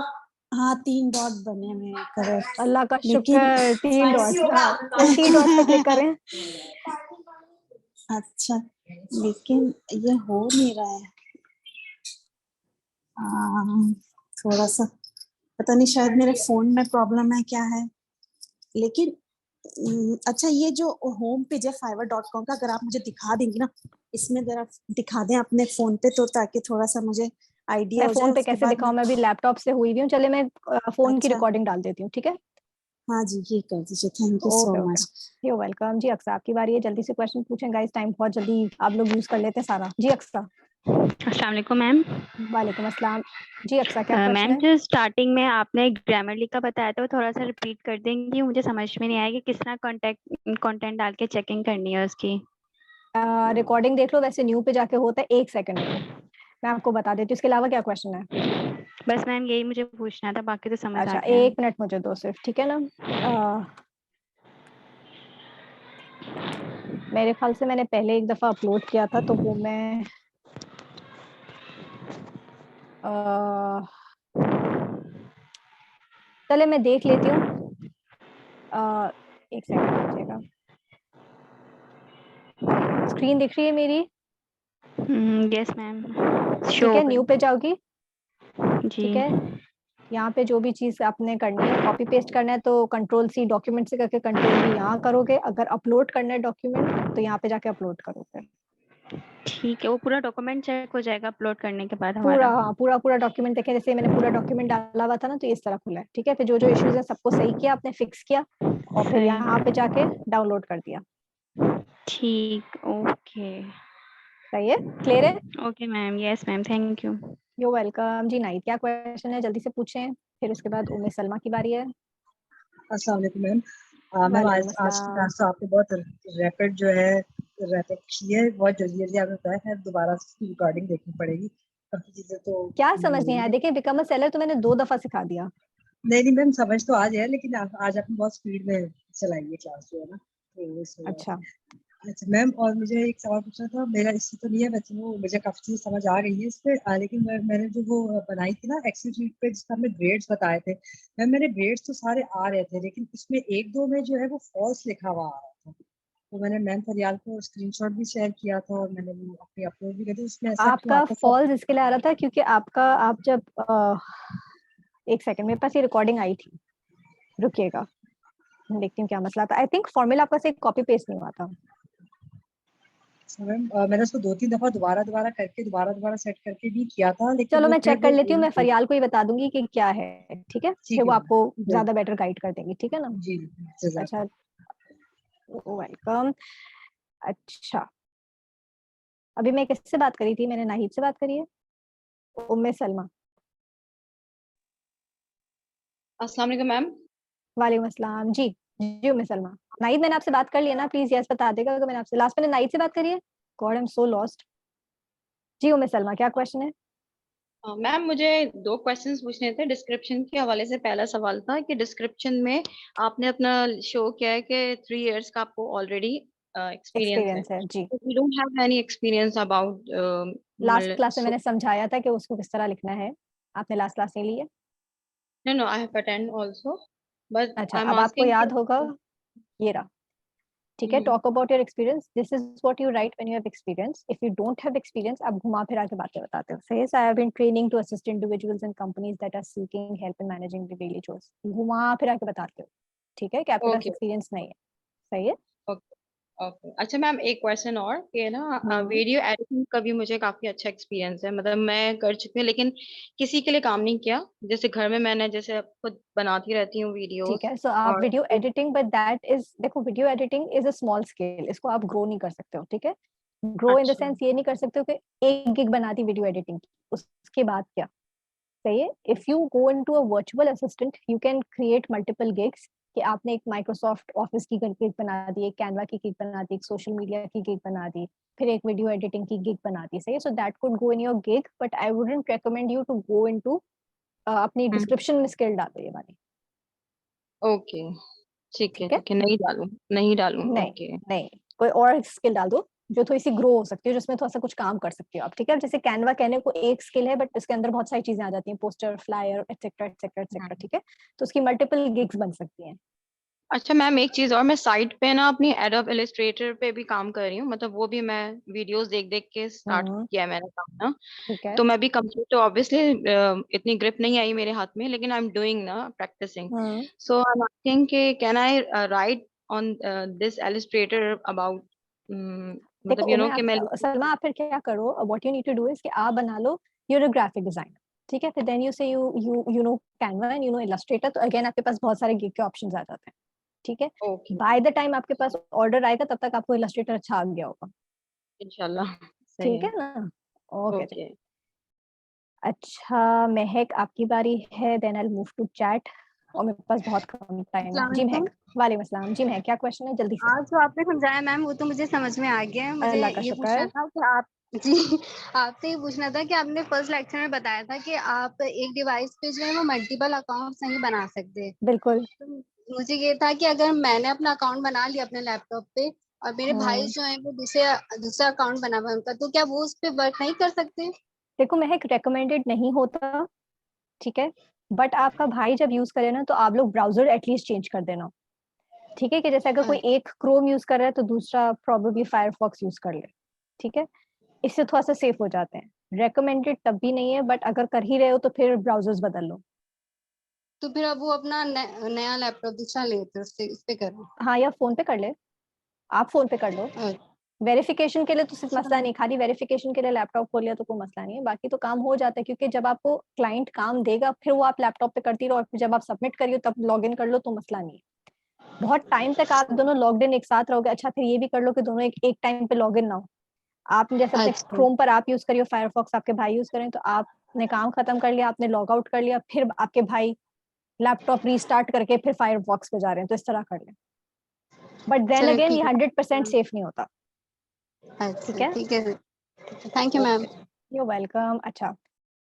हाँ 3 डॉट बने हुए हैं, करेक्ट। अल्लाह का शुक्र, लेकिन 3 डॉट्स, हाँ, उसी डॉट पे क्लिक करें। अच्छा, लेकिन ये हो नहीं रहा है। थोड़ा सा पता नहीं, शायद मेरे फोन में प्रॉब्लम है क्या है। लेकिन अच्छा, ये जो होम पेज है fiverr.com का, अगर आप मुझे दिखा देंगी ना, इसमें जरा दिखा दें अपने फोन पे, तो ताकि थोड़ा सा मुझे आइडिया मैं हो जाए, फोन पे उसके कैसे बाद मैं। दिखाऊं, मैं भी लैपटॉप से हुई भी हूँ, चले मैं फोन की अच्छा रिकॉर्डिंग डाल देती हूँ, ठीक है। हाँ जी, ये कर दीजिए, thank you so okay okay, much. You welcome जी। अक्सा आपकी बारी है, जल्दी से क्वेश्चन पूछें गाइस, टाइम बहुत जल्दी आप लोग यूज कर लेते हैं सारा। जी अक्सा। अस्सलाम वालेकुम मैम। वालेकुम अस्सलाम। जी अक्सा, क्या क्वेश्चन मैम है? जो स्टार्टिंग में आपने ग्रामरली का बताया था वो थोड़ा सा रिपीट कर देंगी, मुझे समझ में नहीं आया कि किस तरह कंटेंट डाल के चेकिंग करनी है उसकी। रिकॉर्डिंग देख लो, वैसे न्यू पे जाके होता है 1 सेकंड में। मैं आपको बता देती हूँ, इसके अलावा क्या क्वेश्चन है? बस मैम यही मुझे पूछना था, बाकी तो समझ आ अच्छा, गया। 1 मिनट मुझे दो सिर्फ, ठीक है ना? मेरे ख्याल से मैंने पहले एक दफा अपलोड किया था, तो वो मैं चले मैं देख लेती हूँ। 1 सेकंड दीजिएगा। स्क्रीन दिख रही है मेरी? Yes ma'am. ठीक है, न्यू पे जाओगी। जी। ठीक है, यहाँ पे जो भी चीज आपने करनी है, कॉपी पेस्ट करना है तो Ctrl+C डॉक्यूमेंट से करके Ctrl+V यहाँ करोगे। अगर अपलोड करना है डॉक्यूमेंट तो यहाँ पे जाके अपलोड करोगे। ठीक है, वो पूरा डॉक्यूमेंट चेक हो जाएगा अपलोड करने के बाद पूरा, हमारा? हाँ पूरा डॉक्यूमेंट देखें। जैसे मैंने पूरा डॉक्यूमेंट डाला हुआ था ना, तो इस तरह खुला है। ठीक है, फिर जो जो इश्यूज है सबको सही किया आपने, फिक्स किया और फिर यहाँ पे जाके डाउनलोड कर दिया। ठीक, ओके। सही है, क्लियर है? Okay ma'am, yes ma'am, thank you. You welcome. जी नाइट, क्या क्वेश्चन है? जल्दी से पूछें, फिर उसके बाद उम्मे सलमा की बारी है। अस्सलाम वालेकुम मैम। मैम आज वालेकुम आज अस्सलाम। आज तो आपने बहुत रैपिड जो है रैपिड की है, बहुत जल्दी जल्दी आपने बताया है। दोबारा से इसकी रिकॉर्डिंग देखनी पड़ेगी, काफी चीजें तो क्या नहीं समझ हो नहीं रही आया? है। देखिए, बिकम अ सेलर तो मैंने 2 दफा सिखा दिया। नहीं मैम, समझ तो आ गया, लेकिन आज आपने बहुत स्पीड में चलाई है क्लास जो है ना, तो इस वजह से। अच्छा, अच्छा मैम, और मुझे एक सवाल पूछना था। मेरा इससे तो नहीं है, वैसे वो मुझे काफी चीज़ समझ आ गई है इस पे, लेकिन मैंने जो वो बनाई थी ना एक्सेल शीट पे, जिसमें हमने ग्रेड्स बताए थे मैम, मेरे ग्रेड्स तो सारे आ रहे थे, लेकिन उसमें 1-2 में जो है वो फॉल्स लिखा हुआ आ रहा था। तो मैंने मैम फरियाल को स्क्रीनशॉट भी शेयर किया था और मैंने वो अपनी अपलोड भी कर दी। उसमें ऐसा क्यों आपका आता है सर? फॉल्स इसके लिए आ रहा था क्योंकि आप जब 1 सेकंड, मेरे पास ये रिकॉर्डिंग आई थी, रुकिएगा देखती हूँ क्या मसला था। आई थिंक फॉर्मूला आपका से कॉपी पेस्ट नहीं हुआ था। मैम मैंने उसको 2-3 दफा दोबारा करके दोबारा सेट करके भी किया था, लेकिन चलो वो मैं फिर चेक कर वो लेती हूँ, मैं वही। फरियाल को ही बता दूंगी कि क्या है। ठीक है, फिर ठीक वो है आपको मैम, ज्यादा बेटर गाइड कर देंगी। ठीक है ना? जी जज़ाक। अच्छा, वेलकम। अच्छा, अभी मैं किससे बात करी थी? मैंने नाहिद से बात करी है। उम्मे सलमा। अस्सलाम वालेकुम मैम। वालेकुम अस्सलाम। जी जी उम्मे सलमा। नाहिद, मैंने आपसे बात कर लिया ना? प्लीज यस बता देगा अगर मैंने आपसे लास्ट में नाहिद से बात करी है। God I am so lost. जी उम्मे सलमा, क्या क्वेश्चन है? मैम मुझे 2 क्वेश्चंस पूछने थे डिस्क्रिप्शन के हवाले से। पहला सवाल था कि डिस्क्रिप्शन में आपने अपना शो किया है कि 3 इयर्स का आपको ऑलरेडी एक्सपीरियंस है। एक्सपीरियंस है जी। We don't have any experience about last class में सो मैंने समझाया था कि उसको किस तरह लिखना है। आपने लास्ट क्लास नहीं ली है? No I have attend also, but अच्छा, आई एम अब आपको आस्किंग याद होगा, ये रहा। ठीक है, talk about your experience. This is what you write when you have experience. If you don't have experience, आप घुमा फिरा के बातें बताते हो। सही है, I have been training to assist individuals and companies that are seeking help in managing the daily chores. घुमा फिरा के बताते हो। ठीक है, कि आपके पास ओके एक्सपीरियंस नहीं है। सही है। Okay okay. अच्छा मैम, एक क्वेश्चन और कि ना वीडियो एडिटिंग का भी मुझे काफी अच्छा एक्सपीरियंस है। मतलब मैं कर चुकी हूँ, लेकिन किसी के लिए काम नहीं किया। जैसे घर में मैंने जैसे खुद बनाती रहती हूँ ठीक वीडियोस। है, सो आप और video editing, but that is, देखो video editing is a small scale, इसको आप ग्रो नहीं कर सकते हो। ठीक है, ग्रो इन द अच्छा सेंस ये नहीं कर सकते हो कि 1 गिग बना दी वीडियो एडिटिंग की, उसके बाद क्या? सही है। If you go into a virtual assistant, you can create multiple gigs. कि आपने एक माइक्रोसॉफ्ट ऑफिस की गिग बना दी, एक कैनवा की गिग बना दी, एक सोशल मीडिया की गिग बना दी, फिर एक वीडियो एडिटिंग की गिग बना दी। सही है, so that could go in your gig, but I wouldn't recommend you to go into, अपनी डिस्क्रिप्शन में स्किल डालो ये वाली। ओके, ठीक है ठीक है, ठीक है। नहीं डालूं, नहीं डालूं, नहीं ओके। नहीं, कोई और स्किल डाल दो जो थोड़ी सी ग्रो हो सकती है, जिसमें थोड़ा सा कुछ काम कर सकती हो आप। ठीक है, जैसे कैनवा कहने को एक स्किल है, बट इसके अंदर बहुत सारी चीजें आ जाती हैं, poster, flyer, etcetera etcetera etcetera. ठीक है, तो उसकी मल्टीपल गिग्स बन सकती हैं। अच्छा मैम, एक चीज और, मैं साइट पे ना अपनी एडोब इलस्ट्रेटर पे भी काम कर रही हूँ। मतलब वो भी मैं वीडियोस देख देख के स्टार्ट किया है मैंने काम ना। ठीक है। तो मैं भी कंप्यूटर ऑब्वियसली इतनी ग्रिप नहीं आई मेरे हाथ में, लेकिन आई एम डूइंग ना practicing. So I am asking कि can I write on this illustrator about, देखो मतलब यू नो उम्मे, कि मैं सलमा, आप फिर क्या करो, what you need to do is कि आप बना लो, यूर अ ग्राफिक डिजाइनर। ठीक है, फिर then you say you know Canva and you know Illustrator, तो अगेन आपके पास बहुत सारे गिग के ऑप्शंस आ जाते हैं। ठीक है, ओके बाय द टाइम आपके पास ऑर्डर आएगा, तब तक आपको इलस्ट्रेटर अच्छा आ गया होगा। इंशाल्लाह। सही ठीक है। है ना? Okay okay. अच्छा महक आपकी बारी है, then I move to chat और मेरे पास बहुत कम टाइम है। जी अस्सलाम महक। वालेकुम अस्सलाम। जी महक क्या क्वेश्चन है जल्दी से। आज जो आपने समझाया मैम वो तो मुझे समझ में आ गया है। मुझे अल्लाह का ये शुक्र पूछना है। था कि आप जी आपसे ये पूछना था कि आपने फर्स्ट लेक्चर में बताया था कि आप एक डिवाइस पे जो है वो मल्टीपल अकाउंट्स नहीं बना सकते। बिल्कुल। तो मुझे ये था कि अगर मैंने अपना अकाउंट बना लिया अपने लैपटॉप पे और मेरे भाई जो है वो दूसरा अकाउंट बना हुआ है उनका, तो क्या वो उस पे वर्क नहीं कर सकते? देखो महक रिकमेंडेड नहीं होता, ठीक है, बट आपका भाई जब यूज करे ना तो आप लोग ब्राउजर एटलीस्ट चेंज कर देना, ठीक है, कि जैसे अगर कोई एक क्रोम यूज कर रहा है तो दूसरा प्रोबेबली फायरफॉक्स यूज कर ले, ठीक है, इससे थोड़ा सा सेफ हो जाते हैं। रेकमेंडेड तब भी नहीं है, बट अगर कर ही रहे हो तो फिर ब्राउजर्स बदल लो। तो फिर अब वो अपना नया लैपटॉप दूसरा लेते उस पे करें। हाँ, या फोन पे कर ले, आप फोन पे कर लो। वेरिफिकेशन के लिए तो सिर्फ मसला नहीं, खाली वेरिफिकेशन के लिए लैपटॉप खोल लिया तो कोई मसला नहीं है, बाकी तो काम हो जाता है, क्योंकि जब आपको क्लाइंट काम देगा फिर वो आप लैपटॉप पे करती रहो और फिर जब आप सबमिट करियो तब लॉग इन कर लो तो मसला नहीं है। बहुत टाइम तक आप दोनों लॉग्ड इन एक साथ रहोगे। अच्छा फिर ये भी कर लो कि दोनों एक टाइम पे लॉग इन ना हो। आप जैसे अपने क्रोम पर आप यूज करियो, फायरफॉक्स आपके भाई यूज करें, तो आपने काम खत्म कर लिया, आपने लॉग आउट कर लिया, फिर आपके भाई लैपटॉप रीस्टार्ट करके फिर फायरफॉक्स पे जा रहे हैं, तो इस तरह कर लें। बट देन अगेन ये 100% सेफ नहीं होता। ठीक है, ठीक है, thank you ma'am. You welcome. अच्छा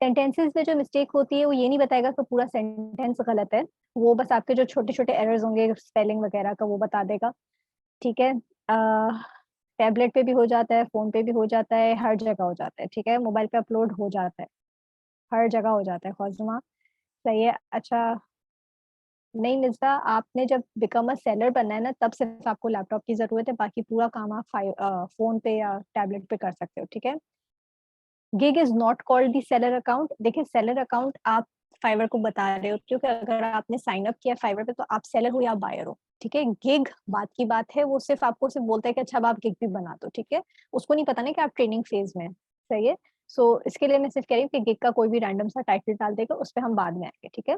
सेंटेंसेस में जो मिस्टेक होती है वो ये नहीं बताएगा कि पूरा सेंटेंस गलत है, वो बस आपके जो छोटे छोटे एरर्स होंगे स्पेलिंग वगैरह का वो बता देगा, ठीक है। टैबलेट पे भी हो जाता है, फोन पे भी हो जाता है, हर जगह हो जाता है, ठीक है, मोबाइल पे अपलोड हो जाता है, हर जगह हो जाता है। खौजमा सही है। अच्छा नहीं मिर्जा, आपने जब बिकम अ सेलर बनना है ना तब सिर्फ आपको लैपटॉप की जरूरत है, बाकी पूरा काम आप फोन पे या टैबलेट पे कर सकते हो, ठीक है। Gig is not called the seller account. देखिए सेलर अकाउंट आप फाइवर को बता रहे हो, क्योंकि अगर आपने साइन अप किया फाइवर पे तो आप सेलर हो या बायर हो, ठीक है। गिग बात की बात है, वो सिर्फ आपको सिर्फ बोलता है कि अच्छा अब आप गिग भी बना दो, ठीक है, उसको नहीं पता ना कि आप ट्रेनिंग फेज में, सही है। सो इसके लिए मैं सिर्फ कह रही हूँ कि गिग का कोई भी रैंडम सा टाइटल डाल देगा, उस पर हम बाद में आएंगे, ठीक है।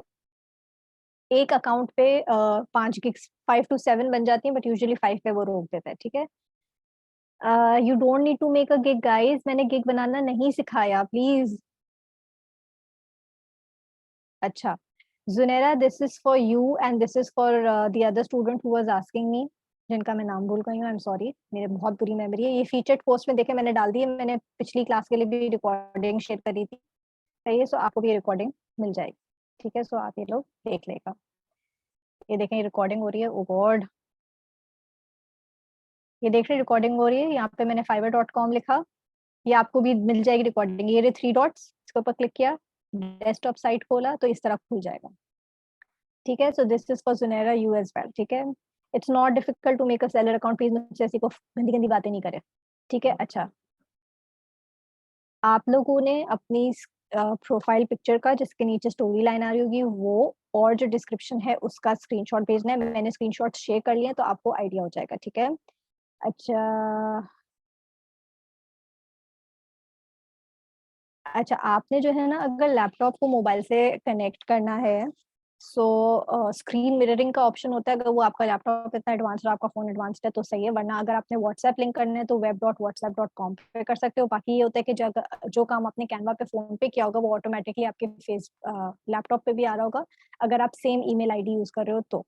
एक अकाउंट पे 5 गिग्स 5 to 7 बन जाती है, बट यूजुअली 5 पे वो रोक देता है, ठीक है। You don't need to make a gig guys, मैंने गिग बनाना नहीं सिखाया प्लीज। अच्छा Junera, this is for you and this is for the other student who was asking me, जिनका मैं नाम भूल गई हूँ, आई एम सॉरी, मेरे बहुत बुरी मेमोरी है। ये फीचर्ड पोस्ट में देखे मैंने डाल दी है, मैंने पिछली क्लास के लिए भी रिकॉर्डिंग शेयर करी थी, सही है। सो आपको भी ये रिकॉर्डिंग मिल जाएगी, ठीक है। सो आप ये लोग देख लेगा, ये देखें रिकॉर्डिंग हो रही है। ओ गॉड, ये देख रहे रिकॉर्डिंग हो रही है, यहाँ पे मैंने fiverr.com लिखा, ये आपको भी मिल जाएगी रिकॉर्डिंग। ये रहे 3 डॉट्स, इसके ऊपर क्लिक किया, डेस्कटॉप साइट खोला तो इस तरह खुल जाएगा, ठीक है। So this is for Junera you as well, ठीक है। It's not difficult to make a seller account, please मुझसे ऐसी को गंदी गंदी बातें नहीं करें, ठीक है। अच्छा आप लोगों ने अपनी प्रोफाइल पिक्चर का जिसके नीचे स्टोरी लाइन आ रही होगी वो और जो डिस्क्रिप्शन है उसका स्क्रीनशॉट भेजना है। मैंने स्क्रीनशॉट शेयर कर लिया तो आपको आइडिया हो जाएगा, ठीक है। अच्छा अच्छा आपने जो है ना अगर लैपटॉप को मोबाइल से कनेक्ट करना है, सो स्क्रीन मिररिंग का ऑप्शन होता है, अगर वो आपका लैपटॉप इतना एडवांस्ड है, आपका फोन एडवांस्ड है तो सही है, वरना अगर आपने व्हाट्सएप लिंक करना है तो web.whatsapp.com पे कर सकते हो। बाकी ये होता है कि जो काम आपने कैनवा पे फोन पे किया होगा वो ऑटोमेटिकली आपके फेस लैपटॉप पे भी आ रहा होगा, अगर आप सेम ईमेल आईडी यूज कर रहे हो तो।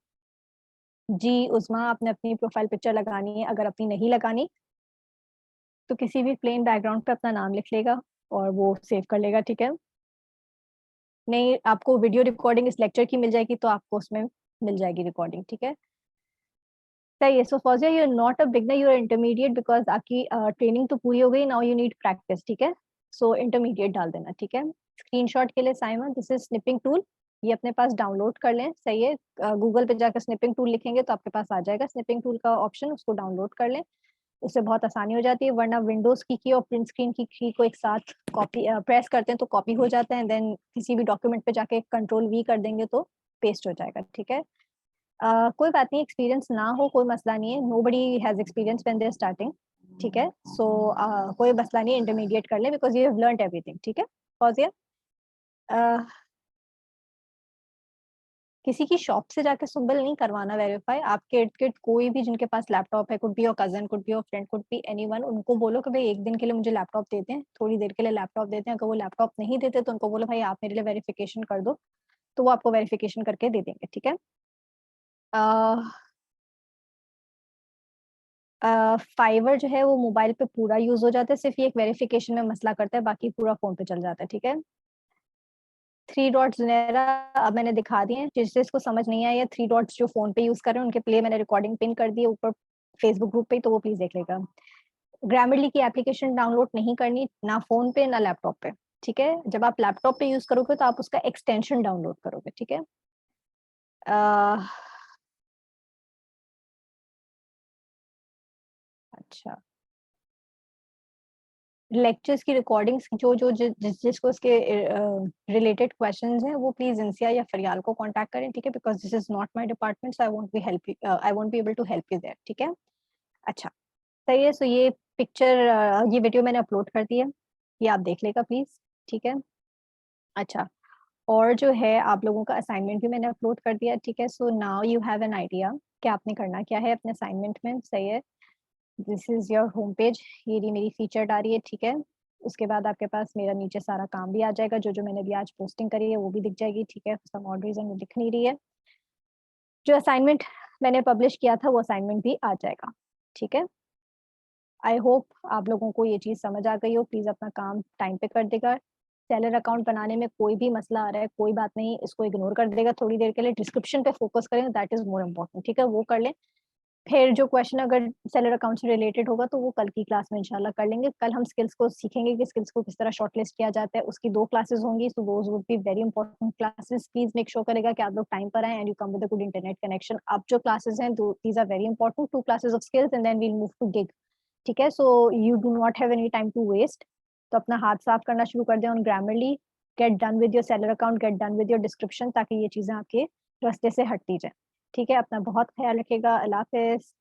जी उस्मा, आपने अपनी प्रोफाइल पिक्चर लगानी है, अगर अपनी नहीं लगानी तो किसी भी प्लेन बैकग्राउंड पे अपना नाम लिख लेगा और वो सेव कर लेगा, ठीक है। नहीं आपको वीडियो रिकॉर्डिंग इस लेक्चर की मिल जाएगी तो आपको उसमें मिल जाएगी रिकॉर्डिंग, ठीक है। सही है। So Fauzia you are not a beginner, you are intermediate, because आपकी ट्रेनिंग तो पूरी हो गई, नाउ यू नीड प्रैक्टिस, ठीक है। सो इंटरमीडिएट डाल देना, ठीक है। स्क्रीनशॉट के लिए Simon, this is snipping tool, ये अपने पास डाउनलोड कर लें, सही है। गूगल पे जाकर स्निपिंग टूल लिखेंगे तो आपके पास आ जाएगा स्निपिंग टूल का ऑप्शन, उसको डाउनलोड कर लें, उससे बहुत आसानी हो जाती है। वरना विंडोज की और प्रिंट स्क्रीन की को एक साथ कॉपी प्रेस करते हैं तो कॉपी हो जाता है, देन किसी भी डॉक्यूमेंट पे जाके कंट्रोल वी कर देंगे तो पेस्ट हो जाएगा, ठीक है। कोई बात नहीं, एक्सपीरियंस ना हो कोई मसला नहीं है, nobody has experience when they are starting, ठीक है। सो कोई मसला नहीं, इंटरमीडिएट कर ले because you have learned everything, ठीक है। फौजिया किसी की शॉप से जाके सिंबल नहीं करवाना वेरीफाई। आपके इर्द गिर्द कोई भी जिनके पास लैपटॉप है, could be your cousin, could be your friend, could be anyone, उनको बोलो कि भाई एक दिन के लिए मुझे लैपटॉप देते हैं, थोड़ी देर के लिए लैपटॉप देते हैं। अगर वो लैपटॉप नहीं देते तो उनको बोलो भाई आप मेरे लिए वेरिफिकेशन कर दो, तो वो आपको वेरिफिकेशन करके दे देंगे, ठीक है। फाइवर जो है वो मोबाइल पे पूरा यूज हो जाता है, सिर्फ ये एक वेरिफिकेशन में मसला करता है, बाकी पूरा फोन पे चल जाता है, ठीक है। 3 डॉट्स ज़ुनैरा अब मैंने दिखा दिए हैं, जिसको समझ नहीं आया 3 डॉट्स जो फोन पे यूज कर रहे हैं उनके प्ले मैंने रिकॉर्डिंग पिन कर दी है ऊपर फेसबुक ग्रुप पे, तो वो प्लीज देख लेगा। ग्रामरली की एप्लीकेशन डाउनलोड नहीं करनी, ना फोन पे ना लैपटॉप पे, ठीक है। जब आप लैपटॉप पे यूज करोगे तो आप उसका एक्सटेंशन डाउनलोड करोगे, ठीक है। अच्छा, लेक्चर्स की रिकॉर्डिंग्स जिसको इसके रिलेटेड क्वेश्चंस हैं वो प्लीज इंसिया या फरियाल को कांटेक्ट करें, ठीक है, because this is not my department, so I won't be able to help you there, ठीक है। अच्छा, सही है। सो ये पिक्चर ये वीडियो मैंने अपलोड कर दी है, ये आप देख लेगा प्लीज, ठीक है। अच्छा, और जो है आप लोगों का असाइनमेंट भी मैंने अपलोड कर दिया, ठीक है। So now you have an idea कि आपने करना क्या है अपने असाइनमेंट में, सही है। This is your home page, ये रही मेरी फीचर आ रही है, ठीक है। उसके बाद आपके पास मेरा नीचे सारा काम भी आ जाएगा, जो जो मैंने भी आज पोस्टिंग करी है वो भी दिख जाएगी, ठीक है। सम ऑड रीजन वो दिख नहीं रही है। जो असाइनमेंट मैंने पब्लिश किया था वो असाइनमेंट भी आ जाएगा, ठीक है। आई होप आप लोगों को ये चीज समझ आ गई हो। प्लीज अपना काम टाइम पे कर देगा। सेलर अकाउंट बनाने में कोई भी मसला आ रहा है, कोई बात नहीं, इसको इग्नोर कर देगा थोड़ी देर के लिए, डिस्क्रिप्शन पे फोकस करें, दैट इज मोर इम्पोर्टेंट, ठीक है, वो कर लें। फिर जो क्वेश्चन अगर सेलर अकाउंट से रिलेटेड होगा तो वो कल की क्लास में इंशाल्लाह कर लेंगे। कल हम स्किल्स को सीखेंगे कि स्किल्स को किस तरह शॉर्टलिस्ट किया जाता है, उसकी 2 क्लासेस होंगी, so those would be very important classes. Please make sure करेगा कि आप लोग टाइम पर आए and you come with a good internet connection. अब जो क्लासेस हैं these are very important, 2 classes of skills and then we will move to gig, ठीक है। So you do not have any time to waste, तो अपना हाथ साफ करना शुरू कर दें on Grammarly. Get done with your seller account, get done with your description, ताकि ये चीजें आपके रास्ते से हटती जाए, ठीक है। अपना बहुत ख्याल रखिएगा। अल्लाह हाफिज।